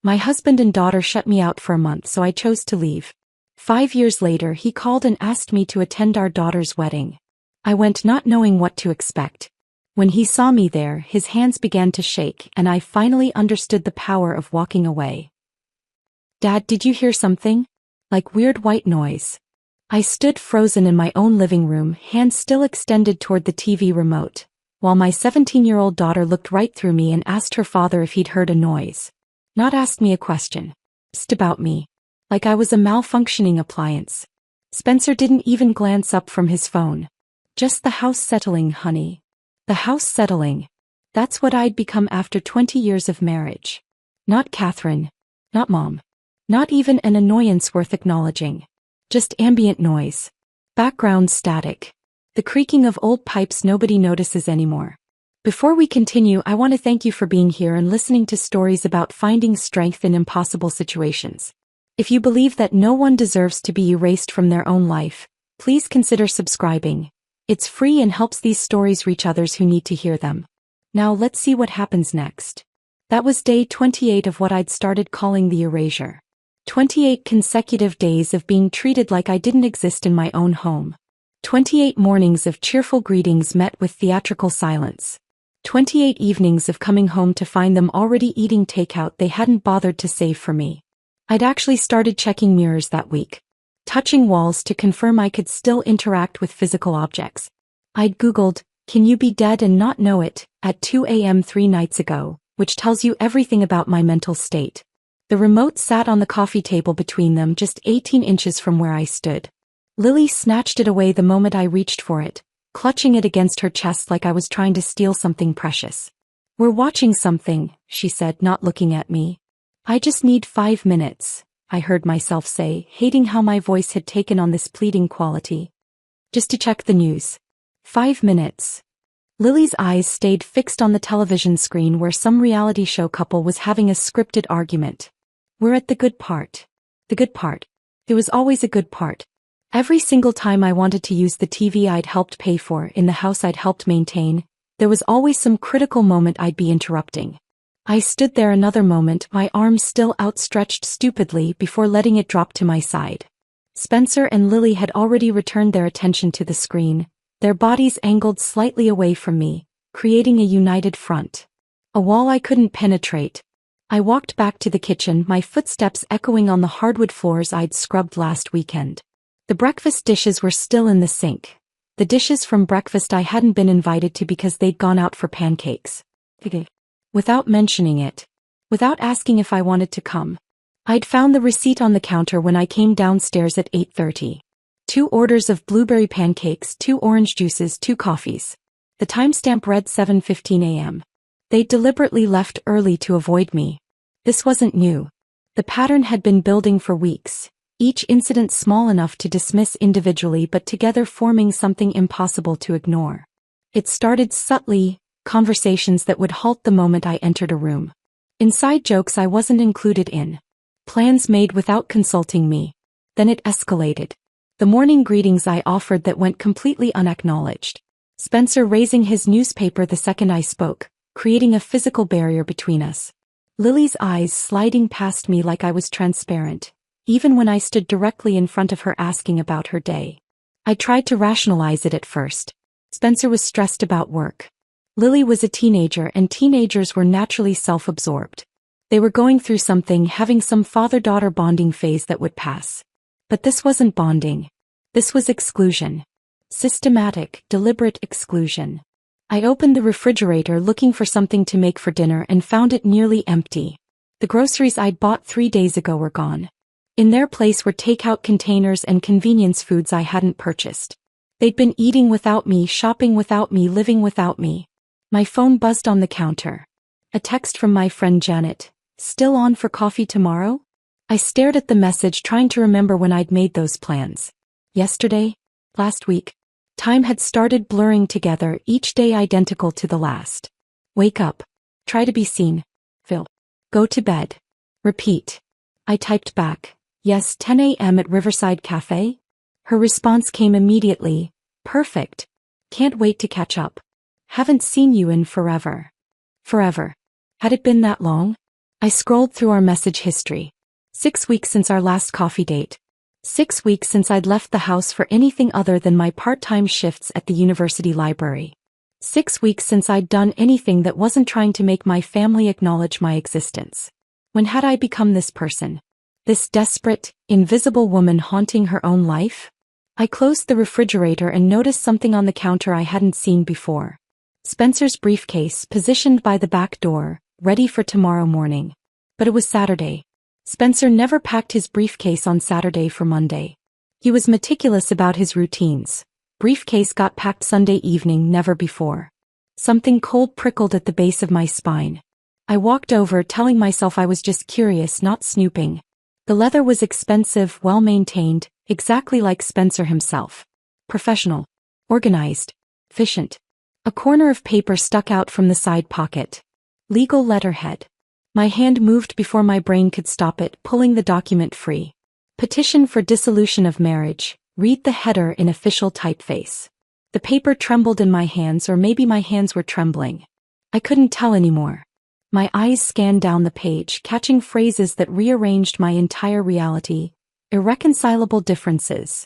My husband and daughter shut me out for a month, so I chose to leave. 5 years later, he called and asked me to attend our daughter's wedding. I went not knowing what to expect. When he saw me there, his hands began to shake, and I finally understood the power of walking away. "Dad, did you hear something? Like weird white noise." I stood frozen in my own living room, hands still extended toward the TV remote, while my 17-year-old daughter looked right through me and asked her father if he'd heard a noise. Not asked me a question. Just about me. Like I was a malfunctioning appliance. Spencer didn't even glance up from his phone. "Just the house settling, honey. The house settling." That's what I'd become after 20 years of marriage. Not Catherine. Not Mom. Not even an annoyance worth acknowledging. Just ambient noise. Background static. The creaking of old pipes nobody notices anymore. Before we continue, I want to thank you for being here and listening to stories about finding strength in impossible situations. If you believe that no one deserves to be erased from their own life, please consider subscribing. It's free and helps these stories reach others who need to hear them. Now let's see what happens next. That was day 28 of what I'd started calling the erasure. 28 consecutive days of being treated like I didn't exist in my own home. 28 mornings of cheerful greetings met with theatrical silence. 28 evenings of coming home to find them already eating takeout they hadn't bothered to save for me. I'd actually started checking mirrors that week. Touching walls to confirm I could still interact with physical objects. I'd Googled, "Can you be dead and not know it?" at 2 a.m. 3 nights ago, which tells you everything about my mental state. The remote sat on the coffee table between them, just 18 inches from where I stood. Lily snatched it away the moment I reached for it, clutching it against her chest like I was trying to steal something precious. "We're watching something," she said, not looking at me. "I just need 5 minutes, I heard myself say, hating how my voice had taken on this pleading quality. "Just to check the news." 5 minutes. Lily's eyes stayed fixed on the television screen where some reality show couple was having a scripted argument. "We're at the good part." The good part. There was always a good part. Every single time I wanted to use the TV I'd helped pay for in the house I'd helped maintain, there was always some critical moment I'd be interrupting. I stood there another moment, my arms still outstretched stupidly before letting it drop to my side. Spencer and Lily had already returned their attention to the screen, their bodies angled slightly away from me, creating a united front. A wall I couldn't penetrate. I walked back to the kitchen, my footsteps echoing on the hardwood floors I'd scrubbed last weekend. The breakfast dishes were still in the sink. The dishes from breakfast I hadn't been invited to because they'd gone out for pancakes. Without mentioning it. Without asking if I wanted to come. I'd found the receipt on the counter when I came downstairs at 8:30. 2 orders of blueberry pancakes, 2 orange juices, 2 coffees. The timestamp read 7:15 a.m. They'd deliberately left early to avoid me. This wasn't new. The pattern had been building for weeks, each incident small enough to dismiss individually but together forming something impossible to ignore. It started subtly, conversations that would halt the moment I entered a room. Inside jokes I wasn't included in. Plans made without consulting me. Then it escalated. The morning greetings I offered that went completely unacknowledged. Spencer raising his newspaper the second I spoke, creating a physical barrier between us. Lily's eyes sliding past me like I was transparent, even when I stood directly in front of her asking about her day. I tried to rationalize it at first. Spencer was stressed about work. Lily was a teenager, and teenagers were naturally self-absorbed. They were going through something, having some father-daughter bonding phase that would pass. But this wasn't bonding. This was exclusion. Systematic, deliberate exclusion. I opened the refrigerator looking for something to make for dinner and found it nearly empty. The groceries I'd bought 3 days ago were gone. In their place were takeout containers and convenience foods I hadn't purchased. They'd been eating without me, shopping without me, living without me. My phone buzzed on the counter. A text from my friend Janet. "Still on for coffee tomorrow?" I stared at the message, trying to remember when I'd made those plans. Yesterday? Last week? Time had started blurring together, each day identical to the last. Wake up. Try to be seen. Phil. Go to bed. Repeat. I typed back, "Yes, 10 a.m. at Riverside Cafe?" Her response came immediately, "Perfect. Can't wait to catch up. Haven't seen you in forever." Forever. Had it been that long? I scrolled through our message history. 6 weeks since our last coffee date. 6 weeks since I'd left the house for anything other than my part-time shifts at the university library. 6 weeks since I'd done anything that wasn't trying to make my family acknowledge my existence. When had I become this person? This desperate, invisible woman haunting her own life? I closed the refrigerator and noticed something on the counter I hadn't seen before. Spencer's briefcase positioned by the back door, ready for tomorrow morning. But it was Saturday. Spencer never packed his briefcase on Saturday for Monday. He was meticulous about his routines. Briefcase got packed Sunday evening, never before. Something cold prickled at the base of my spine. I walked over, telling myself I was just curious, not snooping. The leather was expensive, well-maintained, exactly like Spencer himself. Professional. Organized. Efficient. A corner of paper stuck out from the side pocket. Legal letterhead. My hand moved before my brain could stop it, pulling the document free. Petition for dissolution of marriage. Read the header in official typeface. The paper trembled in my hands, or maybe my hands were trembling. I couldn't tell anymore. My eyes scanned down the page, catching phrases that rearranged my entire reality. Irreconcilable differences.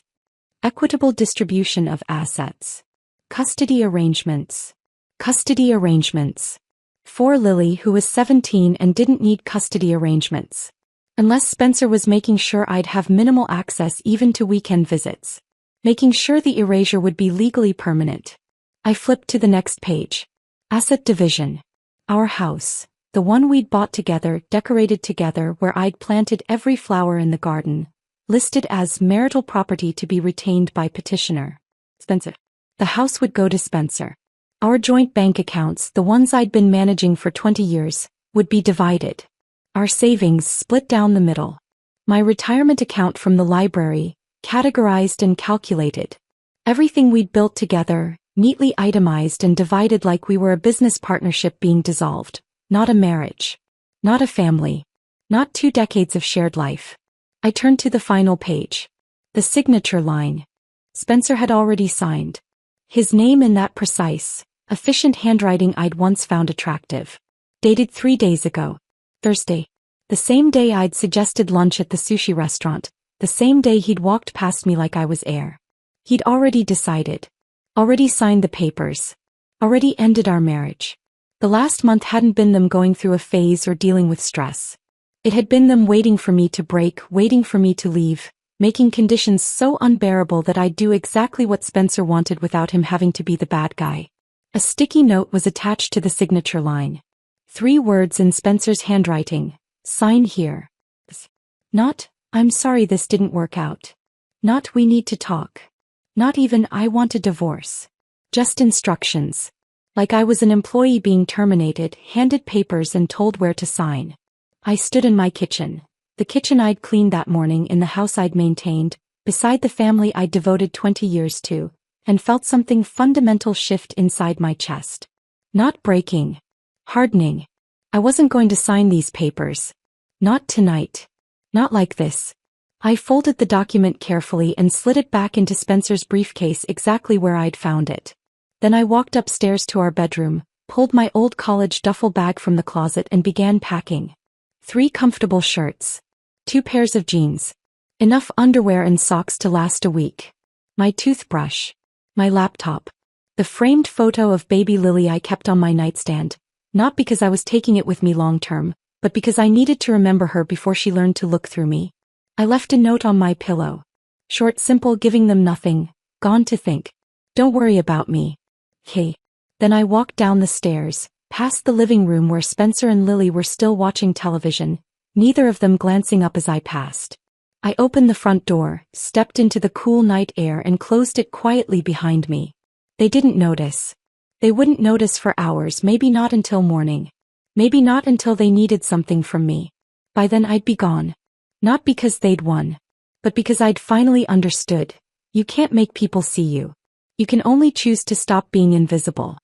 Equitable distribution of assets. Custody arrangements. Custody arrangements. For Lily, who was 17 and didn't need custody arrangements. Unless Spencer was making sure I'd have minimal access even to weekend visits. Making sure the erasure would be legally permanent. I flipped to the next page. Asset division. Our house. The one we'd bought together, decorated together, where I'd planted every flower in the garden. Listed as marital property to be retained by petitioner. Spencer. The house would go to Spencer. Our joint bank accounts, the ones I'd been managing for 20 years, would be divided. Our savings split down the middle. My retirement account from the library, categorized and calculated. Everything we'd built together, neatly itemized and divided like we were a business partnership being dissolved. Not a marriage. Not a family. Not 2 decades of shared life. I turned to the final page. The signature line. Spencer had already signed. His name in that precise, efficient handwriting I'd once found attractive. Dated 3 days ago. Thursday. The same day I'd suggested lunch at the sushi restaurant. The same day he'd walked past me like I was air. He'd already decided. Already signed the papers. Already ended our marriage. The last month hadn't been them going through a phase or dealing with stress. It had been them waiting for me to break, waiting for me to leave, making conditions so unbearable that I'd do exactly what Spencer wanted without him having to be the bad guy. A sticky note was attached to the signature line. 3 words in Spencer's handwriting. Sign here. Not, I'm sorry this didn't work out. Not, we need to talk. Not even, I want a divorce. Just instructions. Like I was an employee being terminated, handed papers and told where to sign. I stood in my kitchen. The kitchen I'd cleaned that morning in the house I'd maintained, beside the family I'd devoted 20 years to, and felt something fundamental shift inside my chest. Not breaking. Hardening. I wasn't going to sign these papers. Not tonight. Not like this. I folded the document carefully and slid it back into Spencer's briefcase exactly where I'd found it. Then I walked upstairs to our bedroom, pulled my old college duffel bag from the closet and began packing. 3 comfortable shirts. 2 pairs of jeans. Enough underwear and socks to last a week. My toothbrush. My laptop. The framed photo of baby Lily I kept on my nightstand, not because I was taking it with me long term, but because I needed to remember her before she learned to look through me. I left a note on my pillow. Short, simple, giving them nothing. Gone to think. Don't worry about me. Hey. Then I walked down the stairs, past the living room where Spencer and Lily were still watching television, neither of them glancing up as I passed. I opened the front door, stepped into the cool night air and closed it quietly behind me. They didn't notice. They wouldn't notice for hours, maybe not until morning. Maybe not until they needed something from me. By then I'd be gone. Not because they'd won, but because I'd finally understood. You can't make people see you. You can only choose to stop being invisible.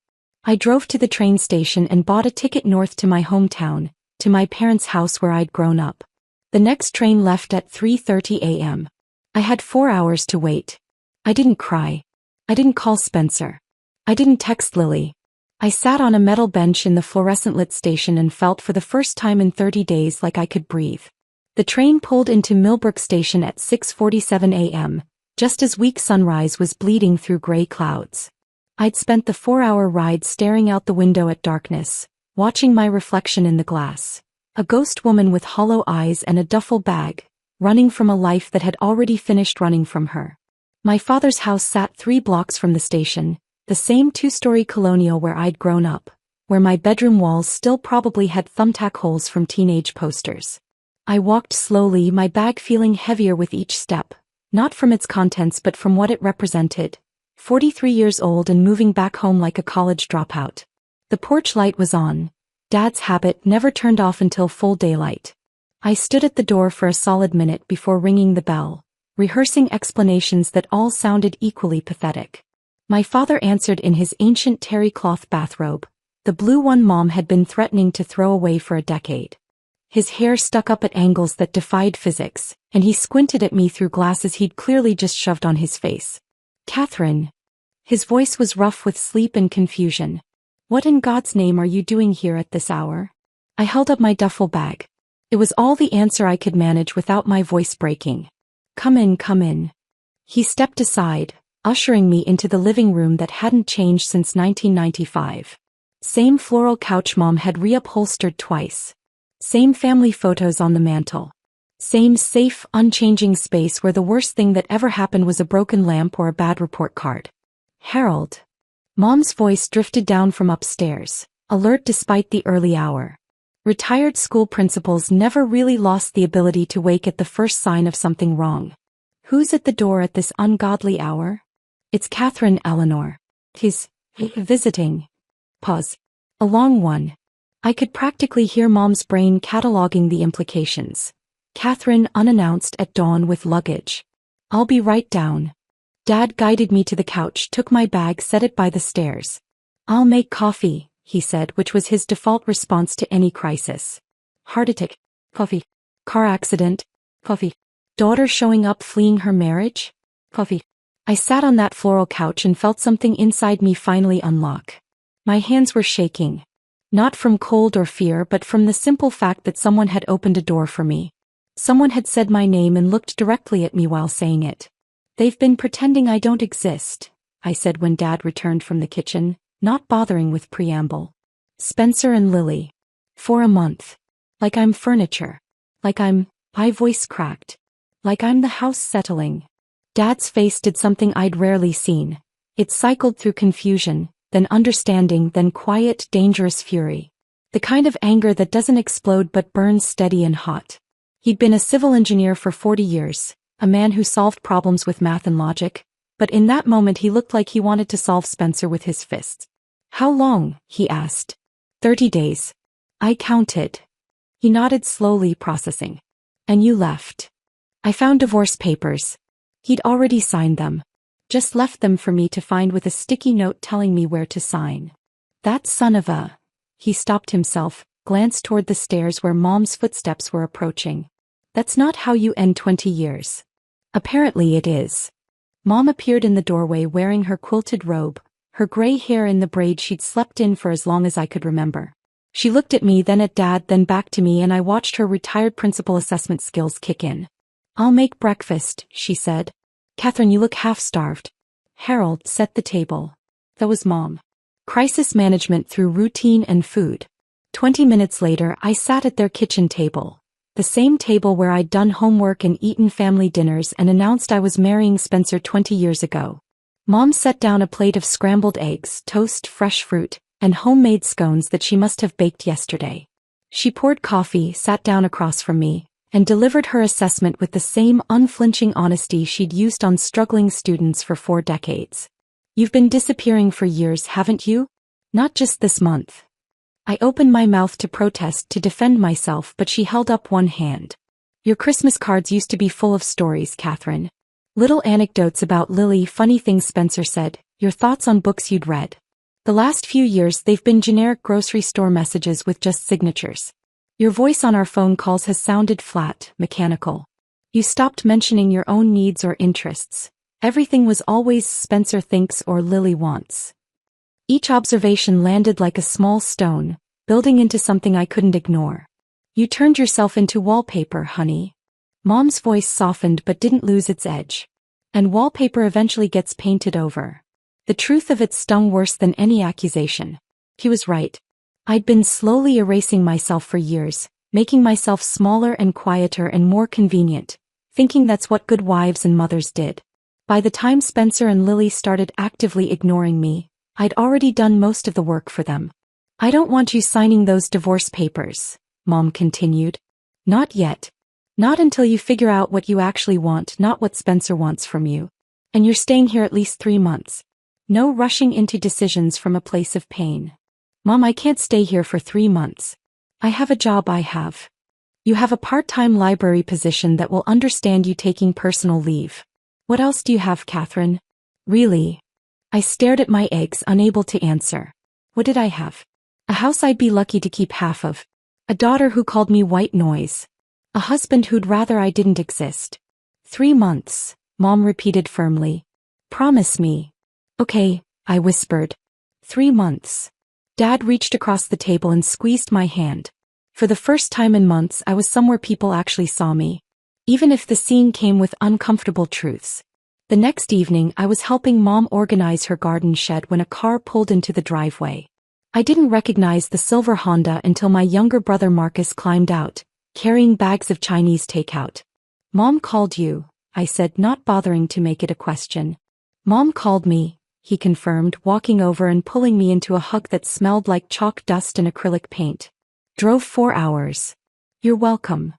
I drove to the train station and bought a ticket north to my hometown, to my parents' house where I'd grown up. The next train left at 3:30 a.m. I had 4 hours to wait. I didn't cry. I didn't call Spencer. I didn't text Lily. I sat on a metal bench in the fluorescent-lit station and felt for the first time in 30 days like I could breathe. The train pulled into Millbrook Station at 6:47 a.m., just as weak sunrise was bleeding through gray clouds. I'd spent the 4-hour ride staring out the window at darkness, watching my reflection in the glass. A ghost woman with hollow eyes and a duffel bag, running from a life that had already finished running from her. My father's house sat 3 blocks from the station, the same 2-story colonial where I'd grown up, where my bedroom walls still probably had thumbtack holes from teenage posters. I walked slowly, my bag feeling heavier with each step, not from its contents but from what it represented. 43 years old and moving back home like a college dropout. The porch light was on. Dad's habit never turned off until full daylight. I stood at the door for a solid minute before ringing the bell, rehearsing explanations that all sounded equally pathetic. My father answered in his ancient terry cloth bathrobe, the blue one Mom had been threatening to throw away for a decade. His hair stuck up at angles that defied physics, and he squinted at me through glasses he'd clearly just shoved on his face. "Catherine." His voice was rough with sleep and confusion. "What in God's name are you doing here at this hour?" I held up my duffel bag. It was all the answer I could manage without my voice breaking. Come in, come in." He stepped aside, ushering me into the living room that hadn't changed since 1995. Same floral couch Mom had reupholstered twice. Same family photos on the mantel. Same safe, unchanging space where the worst thing that ever happened was a broken lamp or a bad report card. "Harold." Mom's voice drifted down from upstairs, alert despite the early hour. Retired school principals never really lost the ability to wake at the first sign of something wrong. "Who's at the door at this ungodly hour?" "It's Catherine, Eleanor." "He's visiting." Pause. A long one. I could practically hear Mom's brain cataloging the implications. Catherine unannounced at dawn with luggage. "I'll be right down." Dad guided me to the couch, took my bag, set it by the stairs. "I'll make coffee," he said, which was his default response to any crisis. "Heart attack." "Coffee." "Car accident." "Coffee." "Daughter showing up fleeing her marriage." "Coffee." I sat on that floral couch and felt something inside me finally unlock. My hands were shaking. Not from cold or fear but from the simple fact that someone had opened a door for me. Someone had said my name and looked directly at me while saying it. "They've been pretending I don't exist," I said when Dad returned from the kitchen, not bothering with preamble. "Spencer and Lily. For a month. Like I'm furniture. My voice cracked. Like I'm the house settling." Dad's face did something I'd rarely seen. It cycled through confusion, then understanding, then quiet, dangerous fury. The kind of anger that doesn't explode but burns steady and hot. He'd been a civil engineer for 40 years, a man who solved problems with math and logic, but in that moment he looked like he wanted to solve Spencer with his fists. "How long?" he asked. 30 days. I counted. He nodded slowly, processing. "And you left." I found divorce papers. He'd already signed them. Just left them for me to find with a sticky note telling me where to sign. "That son of a..." He stopped himself, glanced toward the stairs where Mom's footsteps were approaching. "That's not how you end 20 years. Apparently it is." Mom appeared in the doorway wearing her quilted robe, her gray hair in the braid she'd slept in for as long as I could remember. She looked at me, then at Dad, then back to me, and I watched her retired principal assessment skills kick in. "I'll make breakfast," she said. "Catherine, you look half-starved." "Harold, set the table." That was Mom. Crisis management through routine and food. 20 minutes later, I sat at their kitchen table. The same table where I'd done homework and eaten family dinners and announced I was marrying Spencer 20 years ago. Mom set down a plate of scrambled eggs, toast, fresh fruit, and homemade scones that she must have baked yesterday. She poured coffee, sat down across from me, and delivered her assessment with the same unflinching honesty she'd used on struggling students for 4 decades. "You've been disappearing for years, haven't you? Not just this month." I opened my mouth to protest, to defend myself, but she held up one hand. "Your Christmas cards used to be full of stories, Catherine. Little anecdotes about Lily, funny things Spencer said, your thoughts on books you'd read. The last few years they've been generic grocery store messages with just signatures. Your voice on our phone calls has sounded flat, mechanical. You stopped mentioning your own needs or interests. Everything was always Spencer thinks or Lily wants." Each observation landed like a small stone, building into something I couldn't ignore. You turned yourself into wallpaper, honey. Mom's voice softened but didn't lose its edge. And wallpaper eventually gets painted over. The truth of it stung worse than any accusation. He was right. I'd been slowly erasing myself for years, making myself smaller and quieter and more convenient, thinking that's what good wives and mothers did. By the time Spencer and Lily started actively ignoring me, I'd already done most of the work for them. I don't want you signing those divorce papers, Mom continued. Not yet. Not until you figure out what you actually want, not what Spencer wants from you. And you're staying here at least 3 months. No rushing into decisions from a place of pain. Mom, I can't stay here for 3 months. I have a job. You have a part-time library position that will understand you taking personal leave. What else do you have, Catherine? Really? I stared at my eggs, unable to answer. What did I have? A house I'd be lucky to keep half of. A daughter who called me white noise. A husband who'd rather I didn't exist. 3 months, Mom repeated firmly. Promise me. Okay, I whispered. 3 months. Dad reached across the table and squeezed my hand. For the first time in months, I was somewhere people actually saw me. Even if the scene came with uncomfortable truths. The next evening, I was helping Mom organize her garden shed when a car pulled into the driveway. I didn't recognize the silver Honda until my younger brother Marcus climbed out, carrying bags of Chinese takeout. Mom called you, I said, not bothering to make it a question. Mom called me, he confirmed, walking over and pulling me into a hug that smelled like chalk dust and acrylic paint. Drove 4 hours. You're welcome.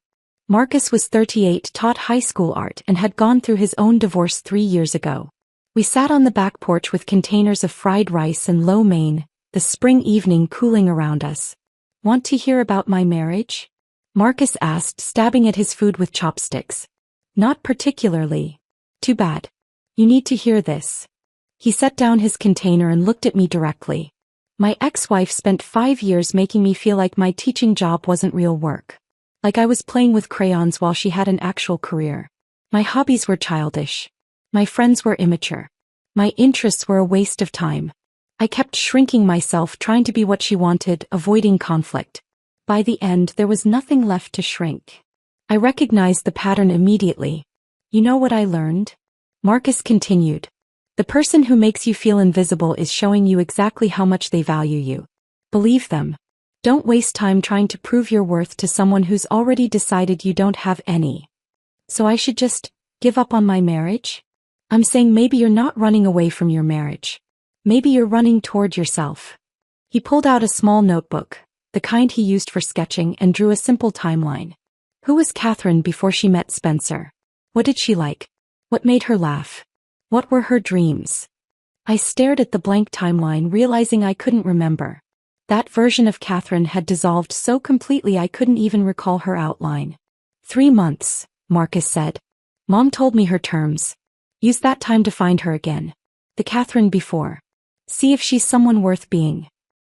Marcus was 38, taught high school art, and had gone through his own divorce 3 years ago. We sat on the back porch with containers of fried rice and lo mein, the spring evening cooling around us. Want to hear about my marriage? Marcus asked, stabbing at his food with chopsticks. Not particularly. Too bad. You need to hear this. He set down his container and looked at me directly. My ex-wife spent 5 years making me feel like my teaching job wasn't real work. Like I was playing with crayons while she had an actual career. My hobbies were childish. My friends were immature. My interests were a waste of time. I kept shrinking myself, trying to be what she wanted, avoiding conflict. By the end, there was nothing left to shrink. I recognized the pattern immediately. You know what I learned? Marcus continued. The person who makes you feel invisible is showing you exactly how much they value you. Believe them. Don't waste time trying to prove your worth to someone who's already decided you don't have any. So I should just give up on my marriage? I'm saying maybe you're not running away from your marriage. Maybe you're running toward yourself. He pulled out a small notebook, the kind he used for sketching, and drew a simple timeline. Who was Catherine before she met Spencer? What did she like? What made her laugh? What were her dreams? I stared at the blank timeline, realizing I couldn't remember. That version of Catherine had dissolved so completely I couldn't even recall her outline. 3 months, Marcus said. Mom told me her terms. Use that time to find her again. The Catherine before. See if she's someone worth being.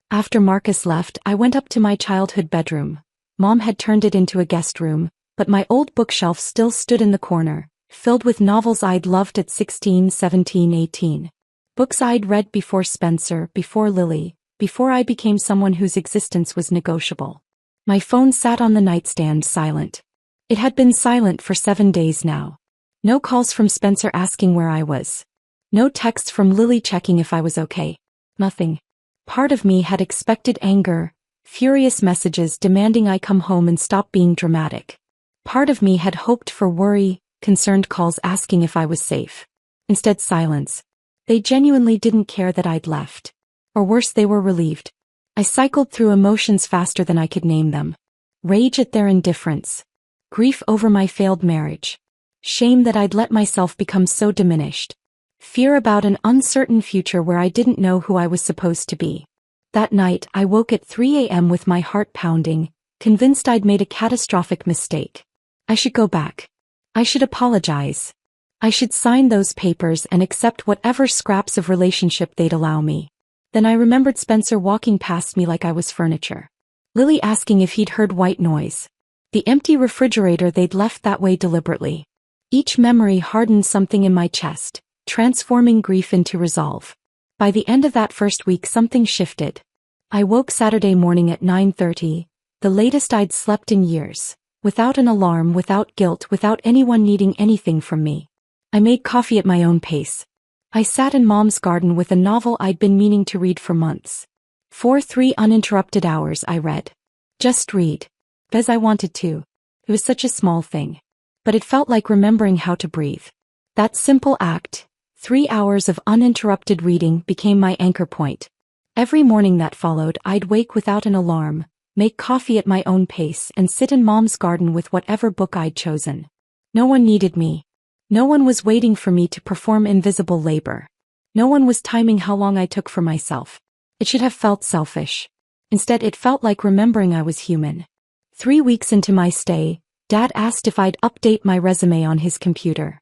After Marcus left, I went up to my childhood bedroom. Mom had turned it into a guest room, but my old bookshelf still stood in the corner, filled with novels I'd loved at 16, 17, 18. Books I'd read before Spencer, before Lily, before I became someone whose existence was negotiable. My phone sat on the nightstand, silent. It had been silent for 7 days now. No calls from Spencer asking where I was. No texts from Lily checking if I was okay. Nothing. Part of me had expected anger, furious messages demanding I come home and stop being dramatic. Part of me had hoped for worry, concerned calls asking if I was safe. Instead, silence. They genuinely didn't care that I'd left. Or worse, they were relieved. I cycled through emotions faster than I could name them. Rage at their indifference. Grief over my failed marriage. Shame that I'd let myself become so diminished. Fear about an uncertain future where I didn't know who I was supposed to be. That night, I woke at 3 a.m. with my heart pounding, convinced I'd made a catastrophic mistake. I should go back. I should apologize. I should sign those papers and accept whatever scraps of relationship they'd allow me. Then I remembered Spencer walking past me like I was furniture. Lily asking if he'd heard white noise. The empty refrigerator they'd left that way deliberately. Each memory hardened something in my chest, transforming grief into resolve. By the end of that first week something shifted. I woke Saturday morning at 9:30, the latest I'd slept in years, without an alarm, without guilt, without anyone needing anything from me. I made coffee at my own pace. I sat in Mom's garden with a novel I'd been meaning to read for months. For 3 uninterrupted hours I read. Just read. Because I wanted to. It was such a small thing. But it felt like remembering how to breathe. That simple act, 3 hours of uninterrupted reading, became my anchor point. Every morning that followed, I'd wake without an alarm, make coffee at my own pace, and sit in Mom's garden with whatever book I'd chosen. No one needed me. No one was waiting for me to perform invisible labor. No one was timing how long I took for myself. It should have felt selfish. Instead, it felt like remembering I was human. 3 weeks into my stay, Dad asked if I'd update my resume on his computer.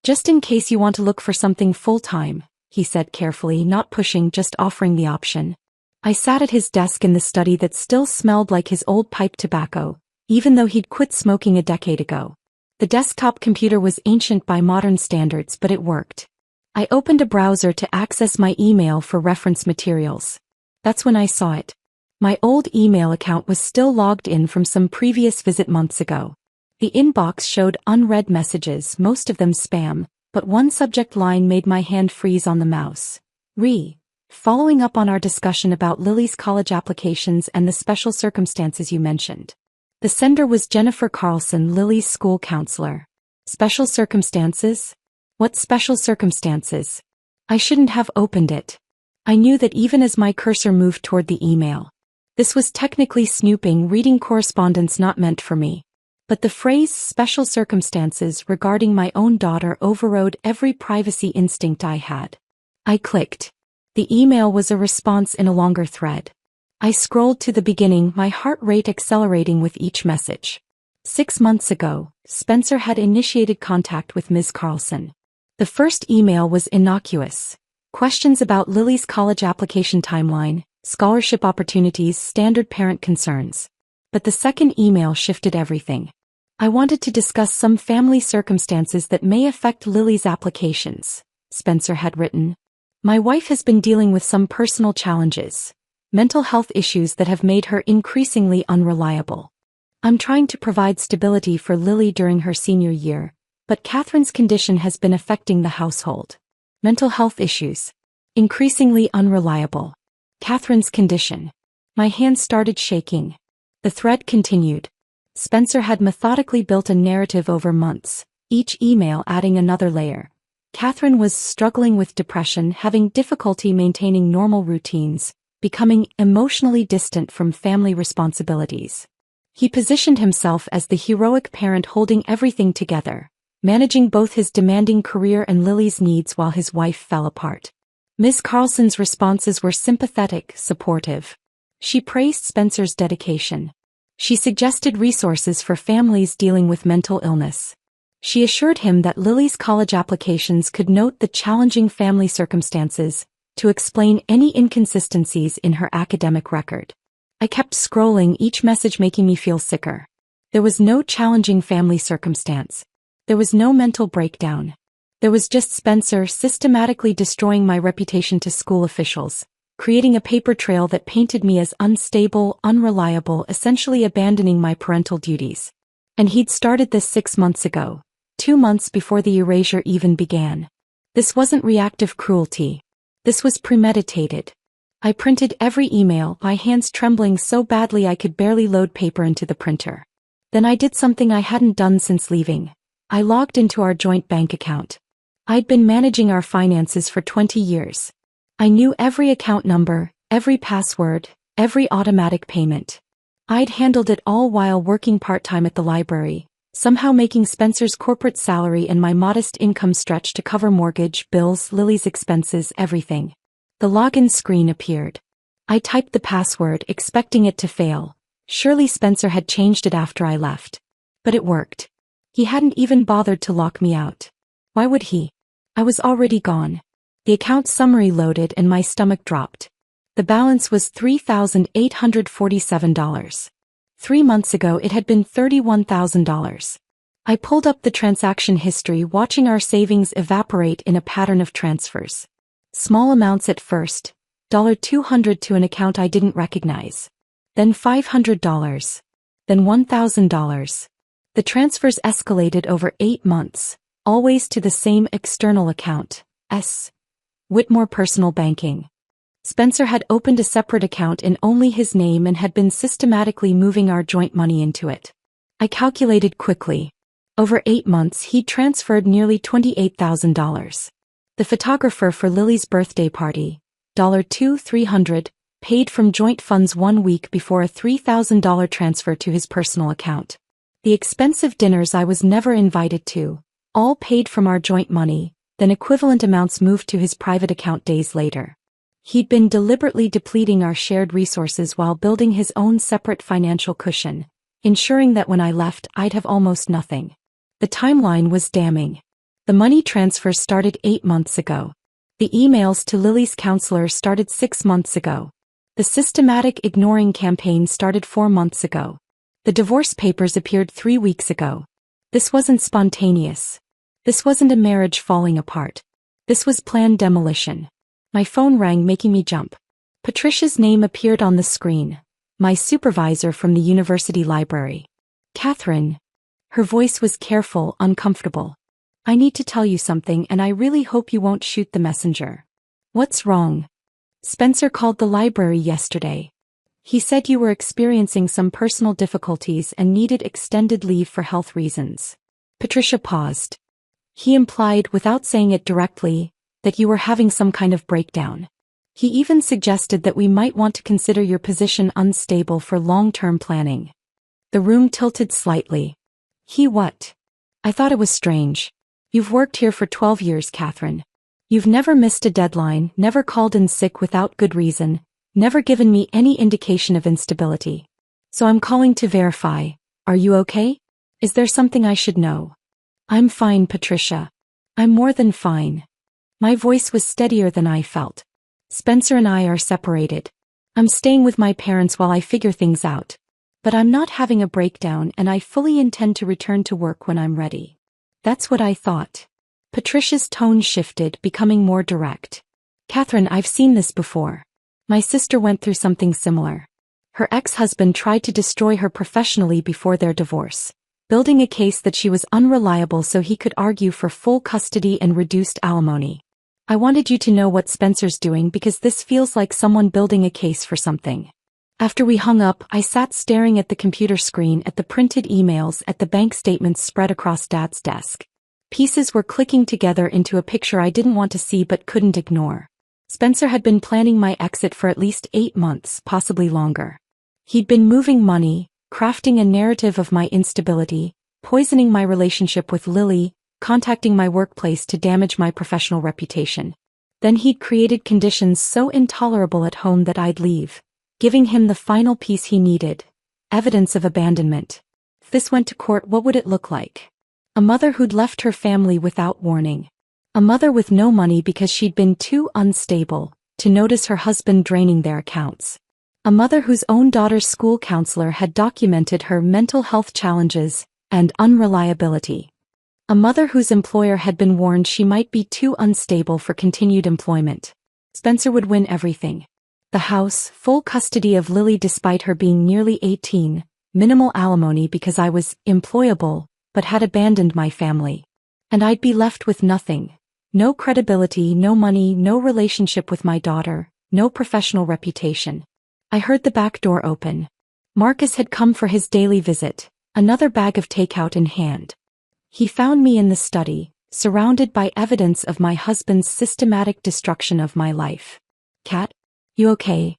Just in case you want to look for something full-time, he said carefully, not pushing, just offering the option. I sat at his desk in the study that still smelled like his old pipe tobacco, even though he'd quit smoking a decade ago. The desktop computer was ancient by modern standards, but it worked. I opened a browser to access my email for reference materials. That's when I saw it. My old email account was still logged in from some previous visit months ago. The inbox showed unread messages, most of them spam, but one subject line made my hand freeze on the mouse. Following up on our discussion about Lily's college applications and the special circumstances you mentioned. The sender was Jennifer Carlson, Lily's school counselor. Special circumstances? What special circumstances? I shouldn't have opened it. I knew that even as my cursor moved toward the email. This was technically snooping, reading correspondence not meant for me. But the phrase special circumstances regarding my own daughter overrode every privacy instinct I had. I clicked. The email was a response in a longer thread. I scrolled to the beginning, my heart rate accelerating with each message. 6 months ago, Spencer had initiated contact with Ms. Carlson. The first email was innocuous. Questions about Lily's college application timeline, scholarship opportunities, standard parent concerns. But the second email shifted everything. I wanted to discuss some family circumstances that may affect Lily's applications, Spencer had written. My wife has been dealing with some personal challenges, mental health issues that have made her increasingly unreliable. I'm trying to provide stability for Lily during her senior year, but Catherine's condition has been affecting the household. Mental health issues. Increasingly unreliable. Catherine's condition. My hands started shaking. The thread continued. Spencer had methodically built a narrative over months, each email adding another layer. Catherine was struggling with depression, having difficulty maintaining normal routines, becoming emotionally distant from family responsibilities. He positioned himself as the heroic parent holding everything together, managing both his demanding career and Lily's needs while his wife fell apart. Ms. Carlson's responses were sympathetic, supportive. She praised Spencer's dedication. She suggested resources for families dealing with mental illness. She assured him that Lily's college applications could note the challenging family circumstances to explain any inconsistencies in her academic record. I kept scrolling, each message making me feel sicker. There was no challenging family circumstance. There was no mental breakdown. There was just Spencer systematically destroying my reputation to school officials, creating a paper trail that painted me as unstable, unreliable, essentially abandoning my parental duties. And he'd started this 6 months ago, 2 months before the erasure even began. This wasn't reactive cruelty. This was premeditated. I printed every email, my hands trembling so badly I could barely load paper into the printer. Then I did something I hadn't done since leaving. I logged into our joint bank account. I'd been managing our finances for 20 years. I knew every account number, every password, every automatic payment. I'd handled it all while working part-time at the library, somehow making Spencer's corporate salary and my modest income stretch to cover mortgage, bills, Lily's expenses, everything. The login screen appeared. I typed the password, expecting it to fail. Surely Spencer had changed it after I left. But it worked. He hadn't even bothered to lock me out. Why would he? I was already gone. The account summary loaded and my stomach dropped. The balance was $3,847. 3 months ago it had been $31,000. I pulled up the transaction history, watching our savings evaporate in a pattern of transfers. Small amounts at first, $200 to an account I didn't recognize. Then $500. Then $1,000. The transfers escalated over 8 months, always to the same external account, S. Whitmore Personal Banking. Spencer had opened a separate account in only his name and had been systematically moving our joint money into it. I calculated quickly. Over 8 months he'd transferred nearly $28,000. The photographer for Lily's birthday party, $300, paid from joint funds 1 week before a $3,000 transfer to his personal account. The expensive dinners I was never invited to, all paid from our joint money, then equivalent amounts moved to his private account days later. He'd been deliberately depleting our shared resources while building his own separate financial cushion, ensuring that when I left I'd have almost nothing. The timeline was damning. The money transfer started 8 months ago. The emails to Lily's counselor started 6 months ago. The systematic ignoring campaign started 4 months ago. The divorce papers appeared 3 weeks ago. This wasn't spontaneous. This wasn't a marriage falling apart. This was planned demolition. My phone rang, making me jump. Patricia's name appeared on the screen. My supervisor from the university library. Catherine. Her voice was careful, uncomfortable. I need to tell you something and I really hope you won't shoot the messenger. What's wrong? Spencer called the library yesterday. He said you were experiencing some personal difficulties and needed extended leave for health reasons. Patricia paused. He implied, without saying it directly, that you were having some kind of breakdown. He even suggested that we might want to consider your position unstable for long-term planning. The room tilted slightly. He what? I thought it was strange. You've worked here for 12 years, Catherine. You've never missed a deadline, never called in sick without good reason, never given me any indication of instability. So I'm calling to verify. Are you okay? Is there something I should know? I'm fine, Patricia. I'm more than fine. My voice was steadier than I felt. Spencer and I are separated. I'm staying with my parents while I figure things out. But I'm not having a breakdown and I fully intend to return to work when I'm ready. That's what I thought. Patricia's tone shifted, becoming more direct. Catherine, I've seen this before. My sister went through something similar. Her ex-husband tried to destroy her professionally before their divorce, building a case that she was unreliable so he could argue for full custody and reduced alimony. I wanted you to know what Spencer's doing because this feels like someone building a case for something. After we hung up, I sat staring at the computer screen, at the printed emails, at the bank statements spread across Dad's desk. Pieces were clicking together into a picture I didn't want to see but couldn't ignore. Spencer had been planning my exit for at least 8 months, possibly longer. He'd been moving money, crafting a narrative of my instability, poisoning my relationship with Lily, contacting my workplace to damage my professional reputation. Then he'd created conditions so intolerable at home that I'd leave, giving him the final piece he needed, evidence of abandonment. If this went to court, what would it look like? A mother who'd left her family without warning. A mother with no money because she'd been too unstable to notice her husband draining their accounts. A mother whose own daughter's school counselor had documented her mental health challenges and unreliability. A mother whose employer had been warned she might be too unstable for continued employment. Spencer would win everything. The house, full custody of Lily despite her being nearly 18, minimal alimony because I was employable, but had abandoned my family. And I'd be left with nothing. No credibility, no money, no relationship with my daughter, no professional reputation. I heard the back door open. Marcus had come for his daily visit, another bag of takeout in hand. He found me in the study, surrounded by evidence of my husband's systematic destruction of my life. Cat, you okay?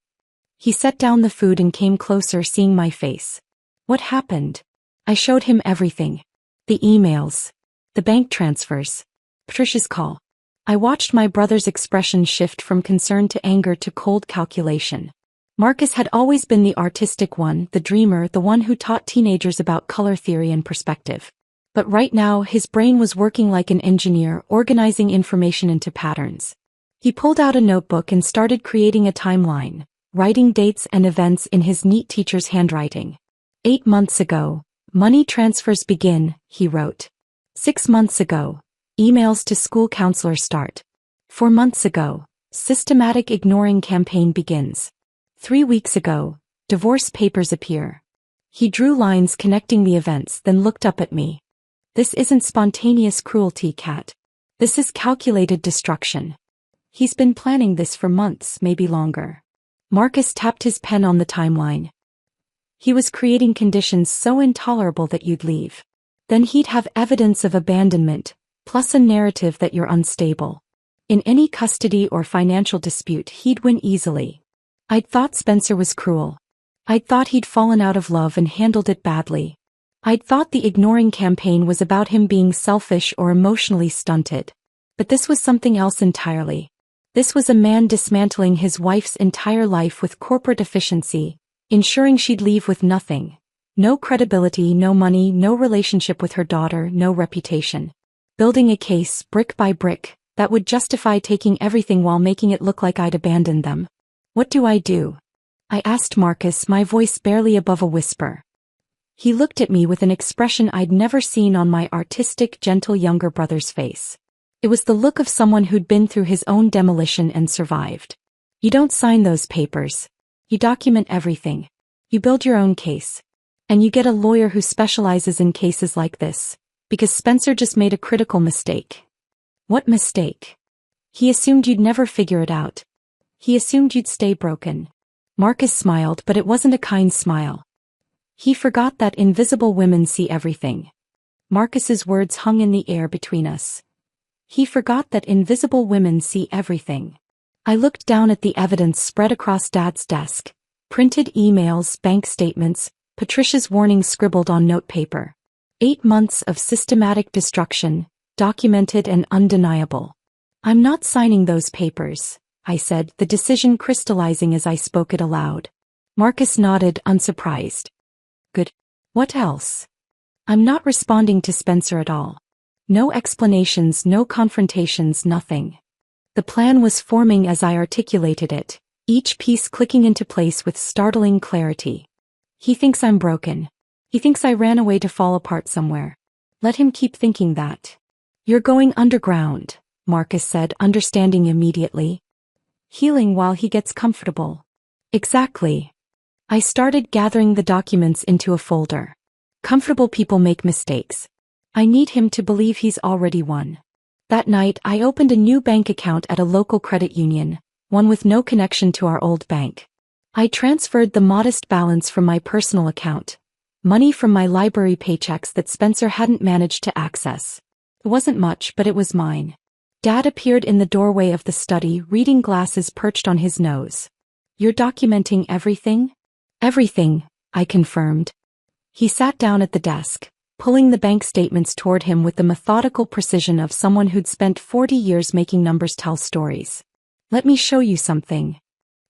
He set down the food and came closer, seeing my face. What happened? I showed him everything. The emails. The bank transfers. Patricia's call. I watched my brother's expression shift from concern to anger to cold calculation. Marcus had always been the artistic one, the dreamer, the one who taught teenagers about color theory and perspective. But right now his brain was working like an engineer, organizing information into patterns. He pulled out a notebook and started creating a timeline, writing dates and events in his neat teacher's handwriting. 8 months ago, money transfers begin, he wrote. 6 months ago, emails to school counselor start. 4 months ago, Systematic ignoring campaign begins. 3 weeks ago, divorce papers appear. He drew lines connecting the events, then looked up at me. This isn't spontaneous cruelty, Kat. This is calculated destruction. He's been planning this for months, maybe longer. Marcus tapped his pen on the timeline. He was creating conditions so intolerable that you'd leave. Then he'd have evidence of abandonment, plus a narrative that you're unstable. In any custody or financial dispute, he'd win easily. I'd thought Spencer was cruel. I'd thought he'd fallen out of love and handled it badly. I'd thought the ignoring campaign was about him being selfish or emotionally stunted. But this was something else entirely. This was a man dismantling his wife's entire life with corporate efficiency, ensuring she'd leave with nothing. No credibility, no money, no relationship with her daughter, no reputation. Building a case, brick by brick, that would justify taking everything while making it look like I'd abandoned them. What do? I asked Marcus, my voice barely above a whisper. He looked at me with an expression I'd never seen on my artistic, gentle younger brother's face. It was the look of someone who'd been through his own demolition and survived. You don't sign those papers. You document everything. You build your own case. And you get a lawyer who specializes in cases like this. Because Spencer just made a critical mistake. What mistake? He assumed you'd never figure it out. He assumed you'd stay broken. Marcus smiled, but it wasn't a kind smile. He forgot that invisible women see everything. Marcus's words hung in the air between us. He forgot that invisible women see everything. I looked down at the evidence spread across Dad's desk. Printed emails, bank statements, Patricia's warning scribbled on notepaper. 8 months of systematic destruction, documented and undeniable. I'm not signing those papers, I said, the decision crystallizing as I spoke it aloud. Marcus nodded, unsurprised. Good. What else? I'm not responding to Spencer at all. No explanations, no confrontations, nothing. The plan was forming as I articulated it, each piece clicking into place with startling clarity. He thinks I'm broken. He thinks I ran away to fall apart somewhere. Let him keep thinking that. You're going underground, Marcus said, understanding immediately. Healing while he gets comfortable. Exactly. I started gathering the documents into a folder. Comfortable people make mistakes. I need him to believe he's already won. That night, I opened a new bank account at a local credit union, one with no connection to our old bank. I transferred the modest balance from my personal account, money from my library paychecks that Spencer hadn't managed to access. It wasn't much, but it was mine. Dad appeared in the doorway of the study, reading glasses perched on his nose. You're documenting everything? Everything, I confirmed. He sat down at the desk, pulling the bank statements toward him with the methodical precision of someone who'd spent 40 years making numbers tell stories. Let me show you something.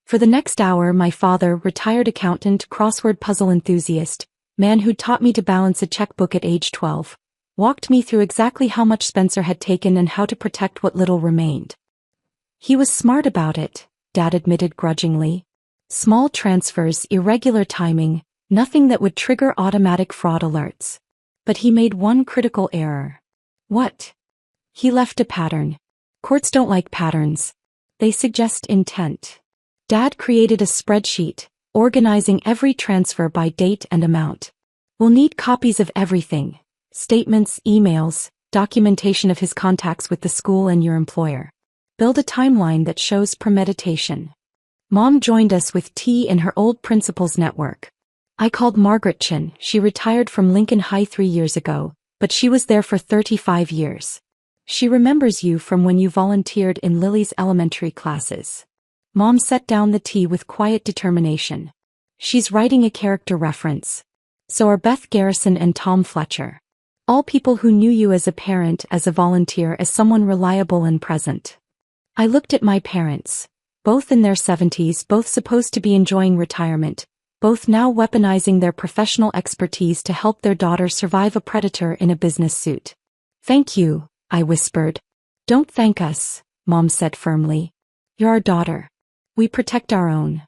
For the next hour, my father, retired accountant, crossword puzzle enthusiast, man who'd taught me to balance a checkbook at age 12, walked me through exactly how much Spencer had taken and how to protect what little remained. He was smart about it, Dad admitted grudgingly. Small transfers, irregular timing, nothing that would trigger automatic fraud alerts. But he made one critical error. What? He left a pattern. Courts don't like patterns. They suggest intent. Dad created a spreadsheet, organizing every transfer by date and amount. We'll need copies of everything. Statements, emails, documentation of his contacts with the school and your employer. Build a timeline that shows premeditation. Mom joined us with tea in her old principal's network. I called Margaret Chin. She retired from Lincoln High 3 years ago, but she was there for 35 years. She remembers you from when you volunteered in Lily's elementary classes. Mom set down the tea with quiet determination. She's writing a character reference. So are Beth Garrison and Tom Fletcher. All people who knew you as a parent, as a volunteer, as someone reliable and present. I looked at my parents. Both in their 70s, both supposed to be enjoying retirement. Both now weaponizing their professional expertise to help their daughter survive a predator in a business suit. Thank you, I whispered. Don't thank us, Mom said firmly. You're our daughter. We protect our own.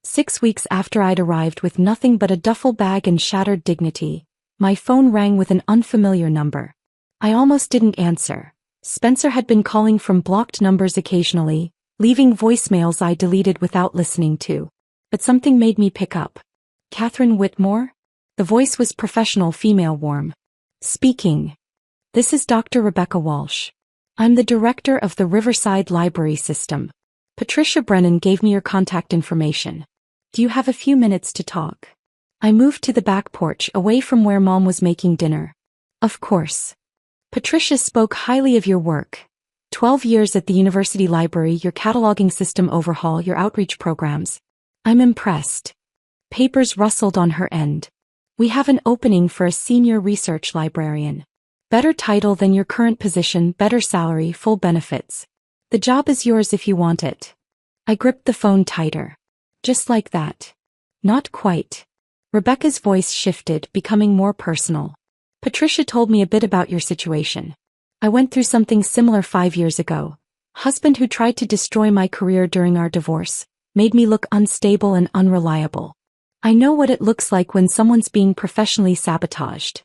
6 weeks after I'd arrived with nothing but a duffel bag and shattered dignity, my phone rang with an unfamiliar number. I almost didn't answer. Spencer had been calling from blocked numbers occasionally, leaving voicemails I deleted without listening to. But something made me pick up. Catherine Whitmore? The voice was professional, female, warm. Speaking. This is Dr. Rebecca Walsh. I'm the director of the Riverside Library System. Patricia Brennan gave me your contact information. Do you have a few minutes to talk? I moved to the back porch away from where Mom was making dinner. Of course. Patricia spoke highly of your work. 12 years at the university library, your cataloging system overhaul, your outreach programs. I'm impressed. Papers rustled on her end. We have an opening for a senior research librarian. Better title than your current position, better salary, full benefits. The job is yours if you want it. I gripped the phone tighter. Just like that. Not quite. Rebecca's voice shifted, becoming more personal. Patricia told me a bit about your situation. I went through something similar 5 years ago. Husband who tried to destroy my career during our divorce, made me look unstable and unreliable. I know what it looks like when someone's being professionally sabotaged.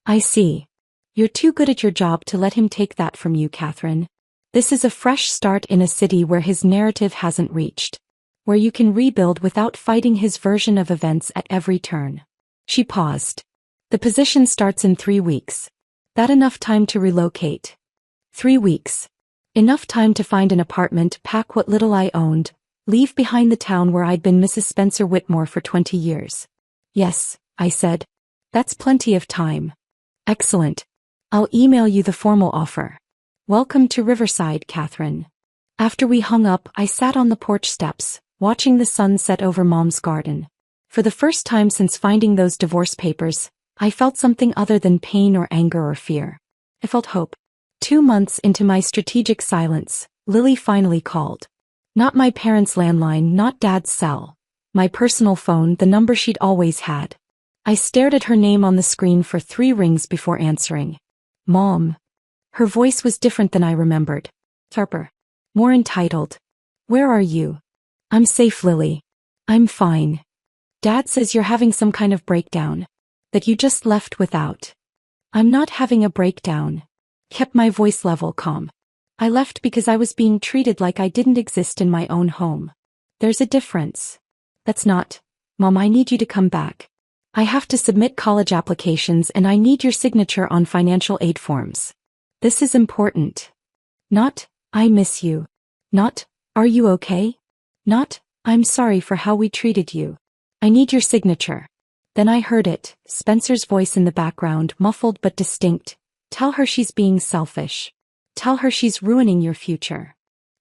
I see. You're too good at your job to let him take that from you, Catherine. This is a fresh start in a city where his narrative hasn't reached. Where you can rebuild without fighting his version of events at every turn. She paused. The position starts in 3 weeks. That enough time to relocate? 3 weeks. Enough time to find an apartment, pack what little I owned, leave behind the town where I'd been Mrs. Spencer Whitmore for 20 years. Yes, I said. That's plenty of time. Excellent. I'll email you the formal offer. Welcome to Riverside, Catherine. After we hung up, I sat on the porch steps, watching the sun set over Mom's garden. For the first time since finding those divorce papers, I felt something other than pain or anger or fear. I felt hope. 2 months into my strategic silence, Lily finally called. Not my parents' landline, not Dad's cell. My personal phone, the number she'd always had. I stared at her name on the screen for 3 rings before answering. Mom. Her voice was different than I remembered. Sharper. More entitled. Where are you? I'm safe, Lily. I'm fine. Dad says you're having some kind of breakdown. That you just left without. I'm not having a breakdown. Kept my voice level, calm. I left because I was being treated like I didn't exist in my own home. There's a difference. That's not. Mom, I need you to come back. I have to submit college applications and I need your signature on financial aid forms. This is important. Not, I miss you. Not, are you okay? Not, I'm sorry for how we treated you. I need your signature. Then I heard it, Spencer's voice in the background, muffled but distinct. Tell her she's being selfish. Tell her she's ruining your future.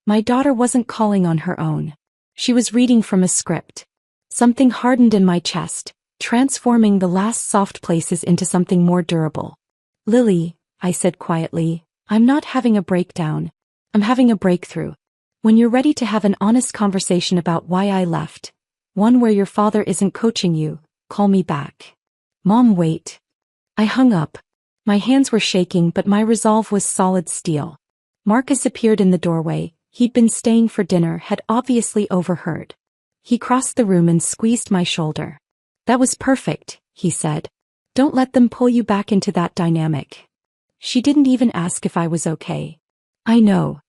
My daughter wasn't calling on her own. She was reading from a script. Something hardened in my chest, transforming the last soft places into something more durable. Lily, I said quietly, I'm not having a breakdown. I'm having a breakthrough. When you're ready to have an honest conversation about why I left, one where your father isn't coaching you, call me back. Mom, wait. I hung up. My hands were shaking but my resolve was solid steel. Marcus appeared in the doorway. He'd been staying for dinner, had obviously overheard. He crossed the room and squeezed my shoulder. That was perfect, he said. Don't let them pull you back into that dynamic. She didn't even ask if I was okay. I know.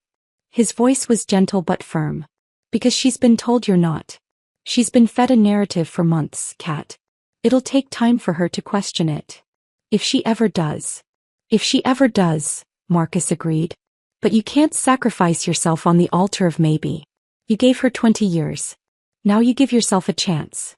His voice was gentle but firm. Because she's been told you're not. She's been fed a narrative for months, Kat. It'll take time for her to question it. If she ever does. If she ever does, Marcus agreed. But you can't sacrifice yourself on the altar of maybe. You gave her 20 years. Now you give yourself a chance.